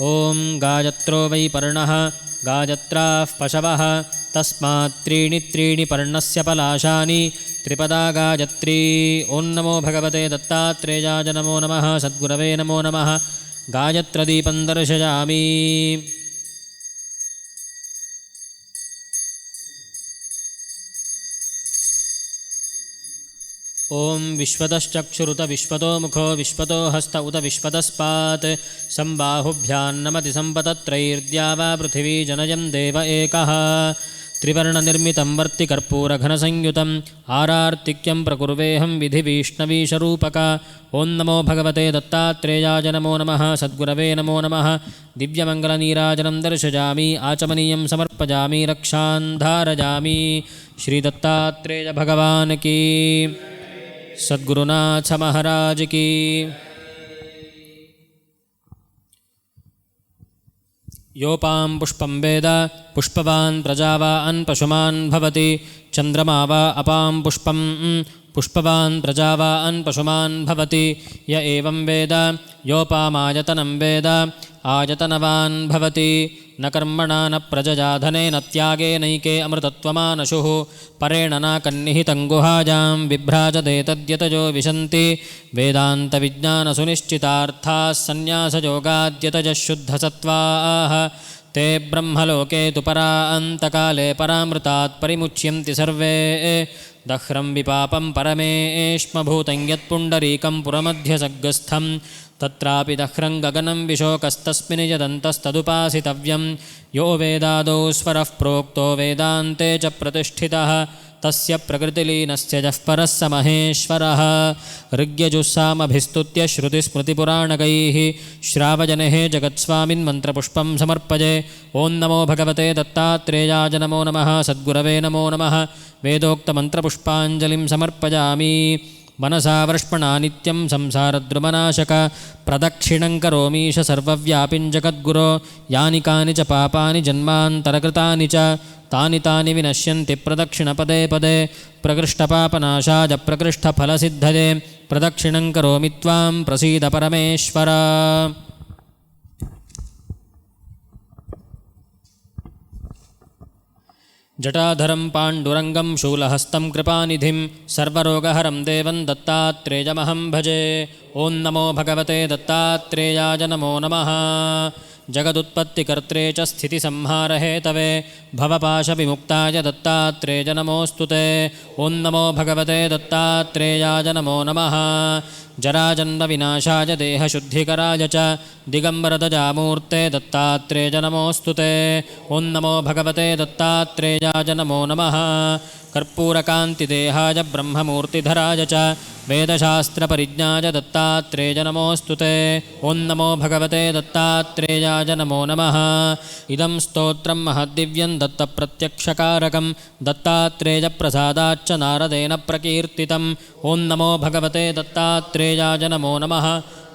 ॐ गायत्रो वै पर्णः गायत्राः पशवः तस्मात् त्रीणि त्रीणि पर्णस्य पलाशानि त्रिपदा गायत्री। ॐ नमो भगवते दत्तात्रेयाय नमो नमः सद्गुरवे नमो नमः। गायत्रदीपं दर्शयामि। ॐ विश्वतश्चक्षुरुत विश्वतो मुखो विश्वतो हस्त उत विश्वतस्पात् संबाहुभ्यान्नमति सम्पतत्रैर्द्या वा पृथिवी जनयं देव एकः। त्रिवर्णनिर्मितं वर्तिकर्पूरघनसंयुतम् आरार्तिक्यं प्रकुर्वेऽहं विधिवैष्णवीशरूपक। ॐ नमो भगवते दत्तात्रेयाय नमो नमः सद्गुरवे नमो नमः। दिव्यमङ्गलनीराजनं दर्शयामि आचमनीयं समर्पयामि रक्षां धारयामि। श्रीदत्तात्रेय भगवान् की सद्गुरुनाथ महाराज की। योपां पुष्पं वेद पुष्पवान् प्रजावान् पशुमान् भवति। चन्द्रमा वा अपां पुष्पं पुष्पवान् प्रजावान् पशुमान् भवति। य एवं वेद योपामायतनं वेद आयतनवान् भवति। न कर्मणा न प्रजया धनेन त्यागेनैके अमृतत्वमानशुः परेण न कन्निहितं गुहायां बिभ्राजते तद्यतयो विशन्ति। वेदान्तविज्ञानसुनिश्चितार्थाः सन्न्यासयोगाद्यतयः शुद्धसत्त्वाः ते ब्रह्मलोके तु परान्तकाले परामृतात् परिमुच्यन्ति सर्वे। दह्रं विपापं परमेष्मभूतं यत्पुण्डरीकं पुरमध्यसग्गस्थं तत्रापि दह्रं गगनं विशोकस्तस्मिन् यदन्तस्तदुपासितव्यं। यो वेदादौ स्वरः प्रोक्तो वेदान्ते च प्रतिष्ठितः तस्य प्रकृतिलीनस्य यः परः स महेश्वरः। ऋग्यजुस्सामभिस्तुत्य श्रुतिस्मृतिपुराणकैः श्रावजनेः जगत्स्वामिन् मन्त्रपुष्पं समर्पये। ॐ नमो भगवते दत्तात्रेयाय नमो नमः सद्गुरवे नमो नमः। वेदोक्तमन्त्रपुष्पाञ्जलिं समर्पयामि। मनसा वर्ष्मणा नित्यं संसारद्रुमनाशक प्रदक्षिणं करोमीश सर्वव्यापिं जगद्गुरो। यानि कानि च पापानि जन्मान्तरकृतानि च तानि तानि विनश्यन्ति प्रदक्षिणपदे पदे। प्रकृष्टपापनाशाय प्रकृष्टफलसिद्धये प्रदक्षिणं करोमि त्वां प्रसीद परमेश्वर। जटाधरं पाण्डुरङ्गं शूलहस्तं कृपानिधिं सर्वरोगहरं देवं दत्तात्रेयमहं भजे। ॐ नमो भगवते दत्तात्रेयाय नमो नमः। जगदुत्पत्तिकर्त्रे च स्थितिसंहारहेतवे भवपाशविमुक्ताय दत्तात्रेय नमोऽस्तु ते। ॐ नमो भगवते दत्तात्रेयाय नमो नमः। जराजन्मविनाशाय देहशुद्धिकराय च दिगम्बरदजामूर्ते दत्तात्रेय नमोऽस्तु ते। ॐ नमो भगवते दत्तात्रेयाय नमो नमः। कर्पूरकान्तिदेहाय ब्रह्ममूर्तिधराय च वेदशास्त्रपरिज्ञाय दत्तात्रेय नमोऽस्तु ते। ॐ नमो भगवते दत्तात्रेयाय नमो नमः। इदं स्तोत्रं महद्दिव्यं दत्तप्रत्यक्षकारकं दत्तात्रेयप्रसादाच्च नारदेन प्रकीर्तितं। ॐ नमो भगवते दत्तात्रेयाय नमो नमः।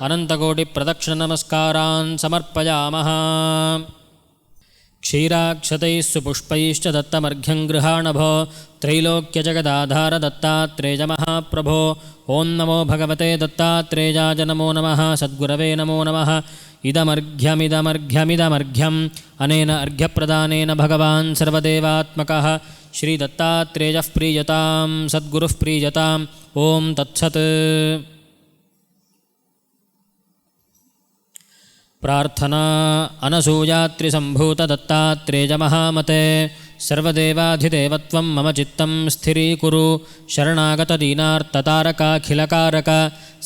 अनन्तकोटिप्रदक्षिणनमस्कारान् समर्पयामः। क्षीराक्षतैः सुपुष्पैश्च दत्तमर्घ्यं गृहाणभो त्रैलोक्यजगदाधार दत्तात्रेय महाप्रभो। ॐ नमो भगवते दत्तात्रेयाय नमो नमः सद्गुरवे नमो नमः। इदमर्घ्यमिदमर्घ्यमिदमर्घ्यम् अनेन अर्घ्यप्रदानेन भगवान् सर्वदेवात्मकः श्रीदत्तात्रेयः प्रीयतां सद्गुरुः प्रीयताम्। ॐ तत्सत्। प्रार्थना अनसूयात्रिसम्भूतदत्तात्रेयमहामते सर्वदेवाधिदेवत्वं मम चित्तं स्थिरीकुरु। शरणागतदीनार्ततारकाखिलकारक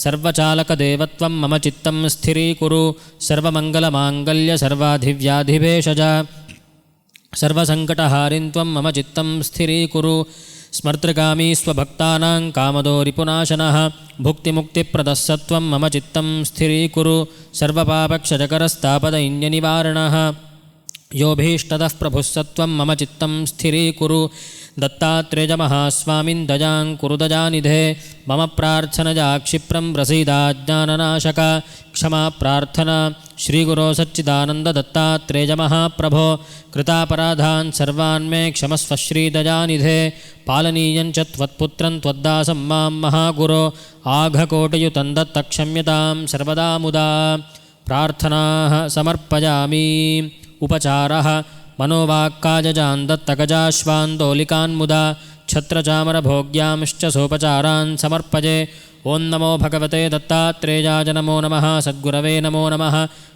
सर्वचालकदेवत्वं मम चित्तं स्थिरीकुरु। सर्वमङ्गलमाङ्गल्यसर्वाधिव्याधिभेषज सर्वसङ्कटहारिन् त्वं मम चित्तं स्थिरीकुरु। स्मर्तृगामी स्वभक्तानां कामदो रिपुनाशनः भुक्तिमुक्तिप्रदः सत्वं मम चित्तं स्थिरीकुरु। सर्वपापक्षजकरस्तापदैन्यनिवारणः योभीष्टदः प्रभुः सत्वं मम चित्तं स्थिरीकुरु। दत्तात्रेयमहास्वामिन् दयां कुरु दयानिधे मम प्रार्थनया क्षिप्रं प्रसीदाज्ञाननाशक क्षमा प्रार्थना श्रीगुरो सच्चिदानंद दत्तात्रेय महाप्रभो कृतापराधान् सर्वान् मे क्षमस्व श्रीदयानिधे पालनीयं च त्वत्पुत्रं त्वद्दासं मां महागुरो आघकोटयुतं दत्तक्षम्यतां सर्वदा मुदा प्रार्थनाः समर्पयामि उपचारः मनोवाक्कायजान् दत्तगजाश्वान्दोलिकान् मुदा छत्रचामरभोग्यांश्च सोपचारान् समर्पये। ओं नमो भगवते दत्तात्रेयाय नमो नमः सद्गुरवे नमो नमः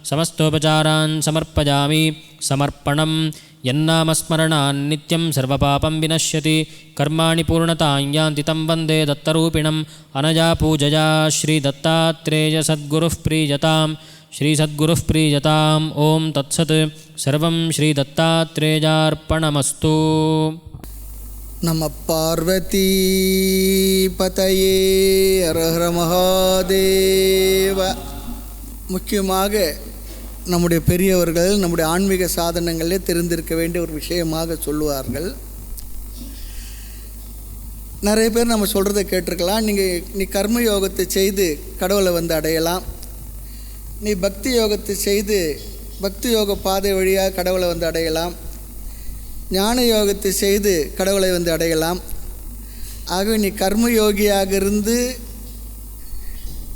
समस्तोपचारान् समर्पयामि। समर्पणं यन्नामस्मरणान् नित्यं सर्वपापं विनश्यति कर्माणि पूर्णतां यान्ति तं वन्दे दत्तरूपिणम् अनया पूजया श्रीदत्तात्रेय सद्गुरुः प्रीयताम् श्रीसद्गुरुः प्रीयताम्। ओं तत्सत् सर्वं श्रीदत्तात्रेयार्पणमस्तु। நம பார்வதி பதயே ஹர மகாதேவ. முக்கியமாக நம்முடைய பெரியவர்கள் நம்முடைய ஆன்மீக சாதனங்களே தெரிந்திருக்க வேண்டிய ஒரு விஷயமாக சொல்லுவார்கள். நிறைய பேர் நம்ம சொல்கிறத கேட்டிருக்கலாம். நீ கர்ம யோகத்தை செய்து கடவுளை வந்து அடையலாம், நீ பக்தி யோகத்தை செய்து பக்தி யோக பாதை வழியாக கடவுளை வந்து அடையலாம், ஞான யோகத்தை செய்து கடவுளை வந்து அடையலாம். ஆகவே நீ கர்மயோகியாக இருந்து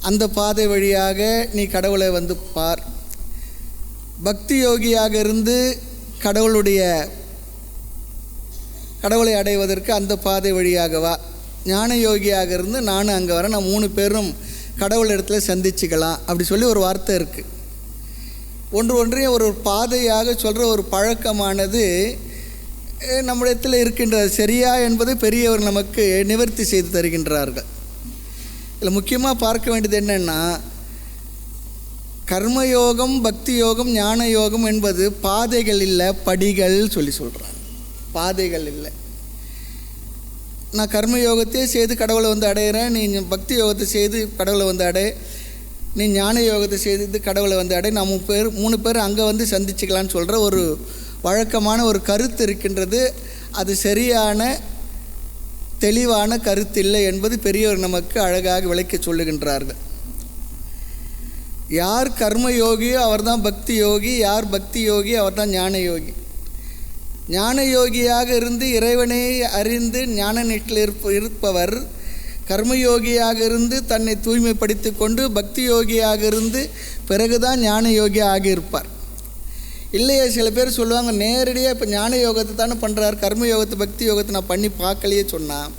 அந்த பாதை வழியாக நீ கடவுளை வந்து பார், பக்தி யோகியாக இருந்து கடவுளை அடைவதற்கு அந்த பாதை வழியாக வா, ஞான யோகியாக இருந்து நானும் அங்கே வரேன், நான் 3 பேரும் கடவுள் இடத்துல சந்திச்சுக்கலாம் அப்படி சொல்லி ஒரு வார்த்தை இருக்குது. ஒன்றையும் ஒரு பாதையாக சொல்கிற ஒரு பழக்கமானது நம்மிடத்தில் இருக்கின்றது. சரியா என்பதை பெரியவர் நமக்கு நிவர்த்தி செய்து தருகின்றார்கள். இதில் முக்கியமாக பார்க்க வேண்டியது என்னென்னா, கர்மயோகம் பக்தி யோகம் ஞான யோகம் என்பது பாதைகள் இல்லை, படிகள் சொல்கிறாங்க. பாதைகள் இல்லை. நான் கர்மயோகத்தையே செய்து கடவுளை வந்து அடைகிறேன், நீ பக்தி யோகத்தை செய்து கடவுளை வந்து அடை, நீ ஞான யோகத்தை செய்து கடவுளை வந்து அடை, நான் 3 பேர் அங்கே வந்து சந்திச்சுக்கலான்னு சொல்கிற ஒரு வழக்கமான ஒரு கருத்து இருக்கின்றது. அது சரியான தெளிவான கருத்து இல்லை என்பது பெரியவர் நமக்கு அழகாக விளக்கி சொல்லுகின்றார்கள். யார் கர்ம யோகியோ அவர் தான் பக்தி யோகி, யார் பக்தி யோகி அவர் தான் ஞான யோகி. ஞான யோகியாக இருந்து இறைவனை அறிந்து ஞான நிஷ்டையில் இருப்பவர் கர்மயோகியாக இருந்து தன்னை தூய்மைப்படுத்தி கொண்டு பக்தி யோகியாக இருந்து பிறகுதான் ஞான யோகி ஆகியிருப்பார். இல்லையா, சில பேர் சொல்லுவாங்க நேரடியாக இப்போ ஞான யோகத்தை தானே பண்ணுறார், கர்ம யோகத்தை பக்தி யோகத்தை நான் பண்ணி பார்க்கலையே சொன்னால்,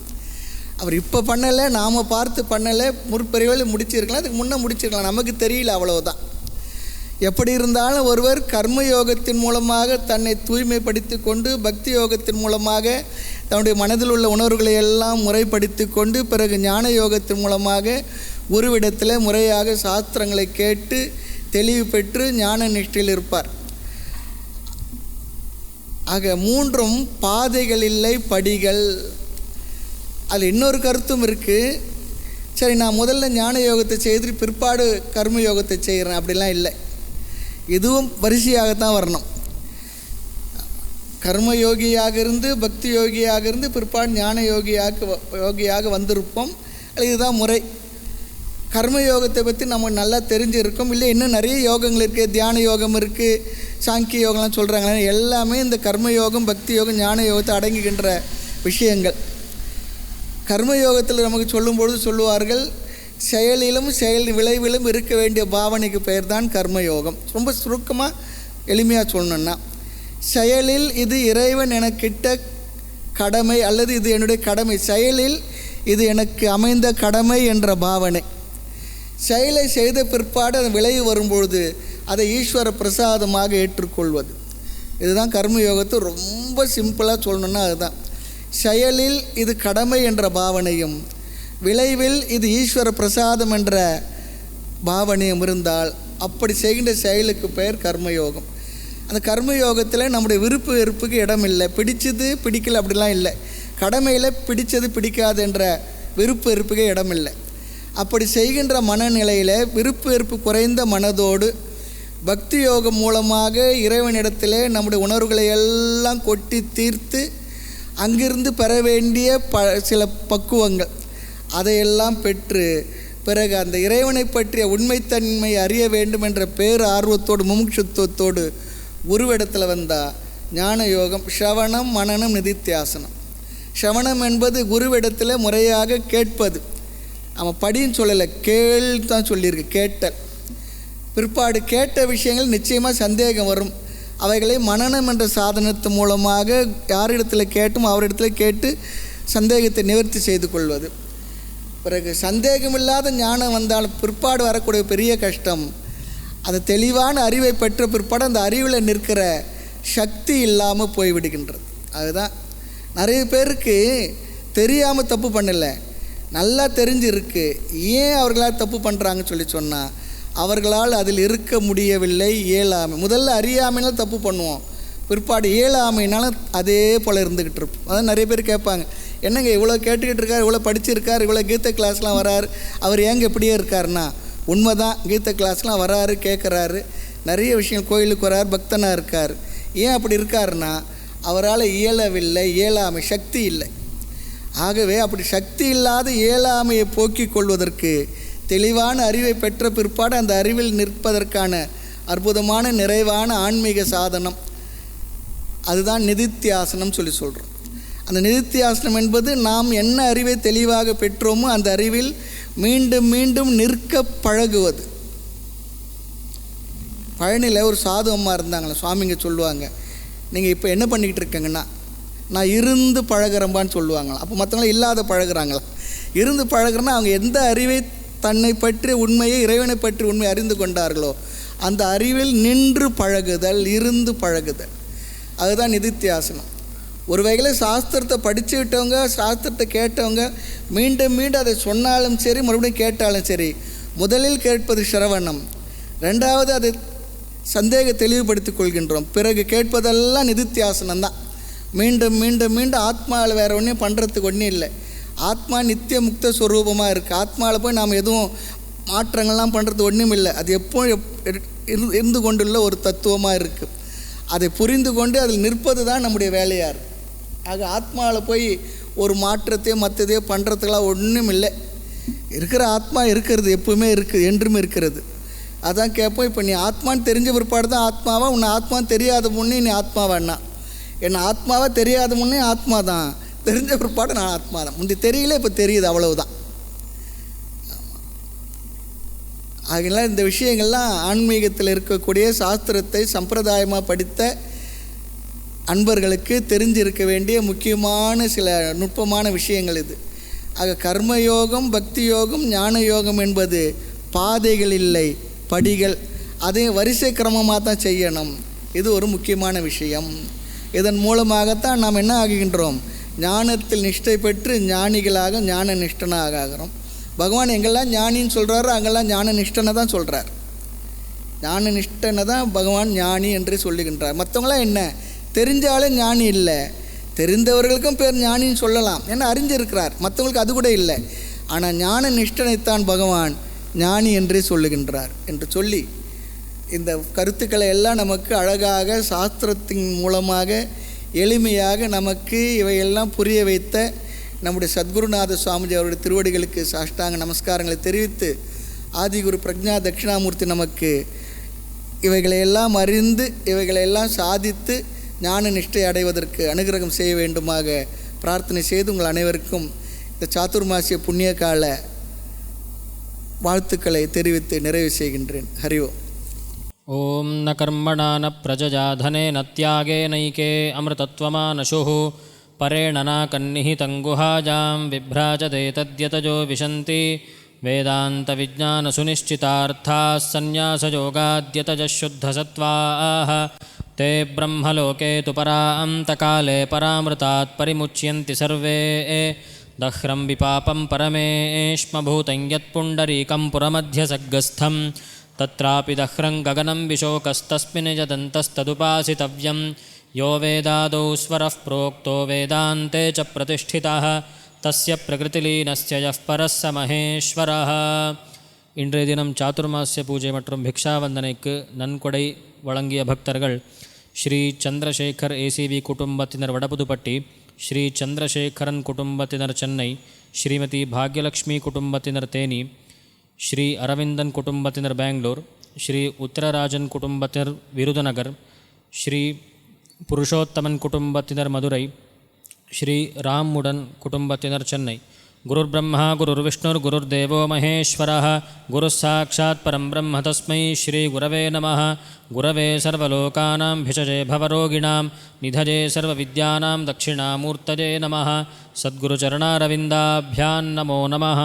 அவர் இப்போ பண்ணலை, நாம் பார்த்து பண்ணலை, முற்பெரியவில் முடிச்சிருக்கலாம், அதுக்கு முன்னே முடிச்சிருக்கலாம், நமக்கு தெரியல, அவ்வளவுதான். எப்படி இருந்தாலும் ஒருவர் கர்ம யோகத்தின் மூலமாக தன்னை தூய்மைப்படுத்தி கொண்டு பக்தி யோகத்தின் மூலமாக தன்னுடைய மனதில் உள்ள உணர்வுகளை எல்லாம் முறைப்படுத்தி கொண்டு பிறகு ஞான யோகத்தின் மூலமாக குருவிடத்தில் முறையாக சாஸ்திரங்களை கேட்டு தெளிவு பெற்று ஞான நிஷ்டையில் இருப்பார். ஆக 3ம் பாதைகள் இல்லை, படிகள். அதில் இன்னொரு கருத்தும் இருக்குது. சரி, நான் முதல்ல ஞான யோகத்தை செய்து பிற்பாடு கர்ம யோகத்தை செய்கிறேன் அப்படிலாம் இல்லை. இதுவும் வரிசையாகத்தான் வரணும். கர்மயோகியாக இருந்து பக்தி யோகியாக இருந்து பிற்பாடு ஞான யோகியாக வந்திருப்போம். இதுதான் முறை. கர்மயோகத்தை பற்றி நம்ம நல்லா தெரிஞ்சிருக்கோம். இல்லை இன்னும் நிறைய யோகங்கள் இருக்குது, தியான யோகம் இருக்குது, சாங்கிய யோகம்லாம் சொல்கிறாங்களே, எல்லாமே இந்த கர்மயோகம் பக்தி யோகம் ஞான யோகத்தை அடங்குகின்ற விஷயங்கள். கர்மயோகத்தில் நமக்கு சொல்லும்பொழுது சொல்லுவார்கள், செயலிலும் செயல் விளைவிலும் இருக்க வேண்டிய பாவனைக்கு பெயர் தான் கர்மயோகம். ரொம்ப சுருக்கமாக எளிமையாக சொல்லணுன்னா, செயலில் இது இறைவன் எனக்கிட்ட கடமை அல்லது இது என்னுடைய கடமை, செயலில் இது எனக்கு அமைந்த கடமை என்ற பாவனை. செயலை செய்த பிற்பாடு அது விளைவு வரும்பொழுது அதை ஈஸ்வர பிரசாதமாக ஏற்றுக்கொள்வது. இதுதான் கர்மயோகத்தை ரொம்ப சிம்பிளாக சொல்லணுன்னா அதுதான். செயலில் இது கடமை என்ற பாவனையும் விளைவில் இது ஈஸ்வர பிரசாதம் என்ற பாவனையும் இருந்தால் அப்படி செய்கின்ற செயலுக்கு பெயர் கர்மயோகம். அந்த கர்மயோகத்தில் நம்முடைய விருப்பு வெறுப்புக்கு இடம் இல்லை, பிடிச்சது பிடிக்கல அப்படிலாம் இல்லை. கடமையில் பிடிச்சது பிடிக்காது என்ற விருப்பு வெறுப்புக்கு இடம் இல்லை. அப்படி செய்கின்ற மனநிலையில் விருப்பு வெறுப்பு குறைந்த மனதோடு பக்தி யோகம் மூலமாக இறைவனிடத்திலே நம்முடைய உணர்வுகளை எல்லாம் கொட்டி தீர்த்து அங்கிருந்து பெற வேண்டிய சில பக்குவங்கள் அதையெல்லாம் பெற்று பிறகு அந்த இறைவனை பற்றிய உண்மைத்தன்மை அறிய வேண்டும் என்ற பேர் ஆர்வத்தோடு முமுட்சுத்துவத்தோடு குருவிடத்தில் வந்தால் ஞான யோகம் ஸ்ரவணம் மனனம் நிதித்தியாசனம். ஸ்ரவணம் என்பது குருவிடத்தில் முறையாக கேட்பது. அவன் படின்னு சொல்லலை, கேள் தான் சொல்லியிருக்கு, கேட்டல். பிற்பாடு கேட்ட விஷயங்கள் நிச்சயமாக சந்தேகம் வரும். அவைகளை மனனம் என்ற சாதனத்து மூலமாக யாரிடத்தில் கேட்டும் அவரிடத்தில் கேட்டு சந்தேகத்தை நிவர்த்தி செய்து கொள்வது. பிறகு சந்தேகமில்லாத ஞானம் வந்தால் பிற்பாடு வரக்கூடிய பெரிய கஷ்டம், அது தெளிவான அறிவை பெற்ற பிற்பாடு அந்த அறிவில் நிற்கிற சக்தி இல்லாமல் போய்விடுகின்றது. அதுதான் நிறைய பேருக்கு தெரியாமல் தப்பு பண்ணலை, நல்லா தெரிஞ்சிருக்கு. ஏன் அவர்களால் தப்பு பண்ணுறாங்கன்னு சொன்னால் அவர்களால் அதில் இருக்க முடியவில்லை, இயலாமை. முதல்ல அறியாமைனாலும் தப்பு பண்ணுவோம், பிற்பாடு இயலாமைனாலும் அதே போல் இருந்துக்கிட்டு இருப்போம். அதான் நிறைய பேர் கேட்பாங்க, என்னங்க இவ்வளோ கேட்டுக்கிட்டு இருக்கார், இவ்வளோ படிச்சிருக்கார், இவ்வளோ கீதை கிளாஸ்லாம் வராரு, அவர் ஏங்க இப்படியே இருக்காருன்னா உண்மை தான். கீதை கிளாஸ்லாம் வராரு, கேட்குறாரு, நிறைய விஷயங்கள் கோயிலுக்கு வராரு, பக்தனாக இருக்கார். ஏன் அப்படி இருக்காருன்னா அவரால் இயலவில்லை, இயலாமை, சக்தி இல்லை. ஆகவே அப்படி சக்தி இல்லாத இயலாமையை போக்கிக் கொள்வதற்கு தெளிவான அறிவை பெற்ற பிற்பாடு அந்த அறிவில் நிற்பதற்கான அற்புதமான நிறைவான ஆன்மீக சாதனம் அதுதான் நிதித்தியாசனம் சொல்கிறோம். அந்த நிதித்தியாசனம் என்பது நாம் என்ன அறிவை தெளிவாக பெற்றோமோ அந்த அறிவில் மீண்டும் மீண்டும் நிற்க பழகுவது. பழனியில் ஒரு சாது அம்மா இருந்தாங்களே, சுவாமிங்க சொல்லுவாங்க, நீங்கள் இப்போ என்ன பண்ணிக்கிட்டு இருக்கீங்கன்னா, நான் இருந்து பழகிறம்பான்னு சொல்லுவாங்களா. அப்போ மற்றவங்களாம் இல்லாத பழகுறாங்களா. இருந்து பழகுறேன்னா அவங்க எந்த அறிவை தன்னை பற்றி உண்மையை, இறைவனை பற்றி உண்மையை அறிந்து கொண்டார்களோ அந்த அறிவில் நின்று பழகுதல், இருந்து பழகுதல், அதுதான் நிதித்தியாசனம். ஒரு வகையில் சாஸ்திரத்தை படிச்சுக்கிட்டவங்க, சாஸ்திரத்தை கேட்டவங்க மீண்டும் மீண்டும் அதை சொன்னாலும் சரி, மறுபடியும் கேட்டாலும் சரி, முதலில் கேட்பது சிரவணம், ரெண்டாவது அதை சந்தேக தெளிவுபடுத்திக் கொள்கின்றோம், பிறகு கேட்பதெல்லாம் நிதித்தியாசனம் தான். மீண்டும் மீண்டும் மீண்டும் ஆத்மாவில் வேறு ஒன்றும் பண்ணுறதுக்கு ஒன்றும் இல்லை. ஆத்மா நித்திய முக்த ஸ்வரூபமாக இருக்குது. ஆத்மாவில் போய் நாம் எதுவும் மாற்றங்கள்லாம் பண்ணுறது ஒன்றும் இல்லை. அது எப்போ இருந்து கொண்டுள்ள ஒரு தத்துவமாக இருக்குது. அதை புரிந்து கொண்டு அதில் நிற்பது தான் நம்முடைய வேலையாக இருக்குது. ஆக ஆத்மாவில் போய் ஒரு மாற்றத்தையோ மற்றதையோ பண்ணுறதுக்கெல்லாம் ஒன்றும் இல்லை. இருக்கிற ஆத்மா இருக்கிறது, எப்பவுமே இருக்குது, என்றும் இருக்கிறது. அதான் கேட்போம், இப்போ நீ ஆத்மான்னு தெரிஞ்ச பிற்பாடு தான் ஆத்மாவா, உன்னை ஆத்மான்னு தெரியாத முன்னே நீ ஆத்மாவான்னா, என்ன ஆத்மாவாக தெரியாத முன்னே ஆத்மா தான், தெரிஞ்ச பிற்பாடு நான் ஆத்மா தான். முந்தி தெரியல, இப்போ தெரியுது, அவ்வளவுதான். ஆகினால இந்த விஷயங்கள்லாம் ஆன்மீகத்தில் இருக்கக்கூடிய சாஸ்திரத்தை சம்பிரதாயமாக படித்த அன்பர்களுக்கு தெரிஞ்சிருக்க வேண்டிய முக்கியமான சில நுட்பமான விஷயங்கள் இது. ஆக கர்மயோகம், பக்தி யோகம், ஞான யோகம் என்பது பாதைகள் இல்லை, படிகள். அதை வரிசை கிரமமாக தான் செய்யணும். இது ஒரு முக்கியமான விஷயம். இதன் மூலமாகத்தான் நாம் என்ன ஆகுகின்றோம், ஞானத்தில் நிஷ்டை பெற்று ஞானிகளாக ஞான நிஷ்டனாக ஆகிறோம். பகவான் எங்கெல்லாம் ஞானின்னு சொல்கிறாரோ அங்கெல்லாம் ஞான நிஷ்டனை தான் சொல்கிறார். ஞான நிஷ்டனை தான் பகவான் ஞானி என்று சொல்லுகின்றார். மற்றவங்களாம் என்ன, தெரிஞ்சாலே ஞானி இல்லை, தெரிந்தவர்களுக்கும் பேர் ஞானின்னு சொல்லலாம், ஏன்னா அறிஞ்சிருக்கிறார். மற்றவங்களுக்கு அது கூட இல்லை. ஆனால் ஞான நிஷ்டனைத்தான் பகவான் ஞானி என்றே சொல்லுகின்றார் என்று சொல்லி இந்த கருத்துக்களை எல்லாம் நமக்கு அழகாக சாஸ்திரத்தின் மூலமாக எளிமையாக நமக்கு இவையெல்லாம் புரிய வைத்த நம்முடைய சத்குருநாத சுவாமிஜி அவருடைய திருவடிகளுக்கு சாஷ்டாங்க நமஸ்காரங்களை தெரிவித்து, ஆதிகுரு பிரக்ஞா தட்சிணாமூர்த்தி நமக்கு இவைகளையெல்லாம் அறிந்து இவைகளையெல்லாம் சாதித்து ஞான நிஷ்டை அடைவதற்கு அனுகிரகம் செய்ய வேண்டுமாக பிரார்த்தனை செய்து உங்கள் அனைவருக்கும் இந்த சாதுர்மாசிய புண்ணிய கால வாழ்த்துக்களை தெரிவித்து நிறைவு செய்கின்றேன். ஹரி ஓம். ஓம் ந கர்மணா ந பிரஜயா தனேன த்யாகேனைகே அமிர்தத்வமானசுः பரேண நாகன்னிஹிதம் குஹாஜாம் விப்ராஜதே தத்யதஜோ விசந்தி வேதாந்தவிஜ்ஞானசுனிஷ்சிதார்த்தாः சந்நியாசயோகாத்யதஜः शुद्धसत्त्वाः ते ब्रह्मलोके तु परान्तकाले परामृतात् परिमुच्यन्ति सर्वे दह्रं विपापं परमेष्मभूतं यत्पुण्डरीकं पुरमध्यसग्गस्थं तत्रापि दह्रं गगनं विशोकस्तस्मिन् यदन्तस्तदुपासितव्यं यो वेदादौ स्वरः प्रोक्तो वेदान्ते च प्रतिष्ठितः तस्य प्रकृतिलीनस्य यः परः स महेश्वरः. இன்றைய தினம் சாதுர்மாசிய பூஜை மற்றும் பிக்ஷாவந்தனைக்கு நன்கொடை வழங்கிய பக்தர்கள் ஸ்ரீ சந்திரசேகர் ஏசிவி குடும்பத்தினர் வடபுதுப்பட்டி, ஸ்ரீ சந்திரசேகரன் குடும்பத்தினர் சென்னை, ஸ்ரீமதி பாக்யலக்ஷ்மி குடும்பத்தினர் தேனி, ಶ್ರೀ ಅರವಿಂದನ್ ಕುಟುಂಬத்தினர் பெங்களூர், ಶ್ರೀ உத்திரராஜன் குடும்பத்தினர் விருதுநகர், ಶ್ರೀ புருஷோத்தமன் குடும்பத்தினர் மதுரை, ಶ್ರೀ ராமுடன் குடும்பத்தினர் சென்னை. ಗುರುರ್ ಬ್ರಹ್ಮ ಗುರುರ್ ವಿಷ್ಣುರ್ ಗುರುರ್ದೇವೋ ಮಹೇಶ್ವರಃ ಗುರುಃ ಸಾಕ್ಷಾತ್ ಪರಂ ಬ್ರಹ್ಮ ತಸ್ಮೈ ಶ್ರೀ ಗುರವೇ ನಮಃ. ಗುರವೇ ಸರ್ವಲೋಕಾನಾಂ ಭಿಷಜೇ ಭವರೋಗಿಣಾಂ ನಿಧಜೇ ಸರ್ವವಿದ್ಯಾನಾಂ ದಕ್ಷಿಣಾಮೂರ್ತಯೇ ನಮಃ. ಸದ್ಗುರುಚರಣಾರವಿಂದಾಭ್ಯಾಂ ನಮೋ ನಮಃ.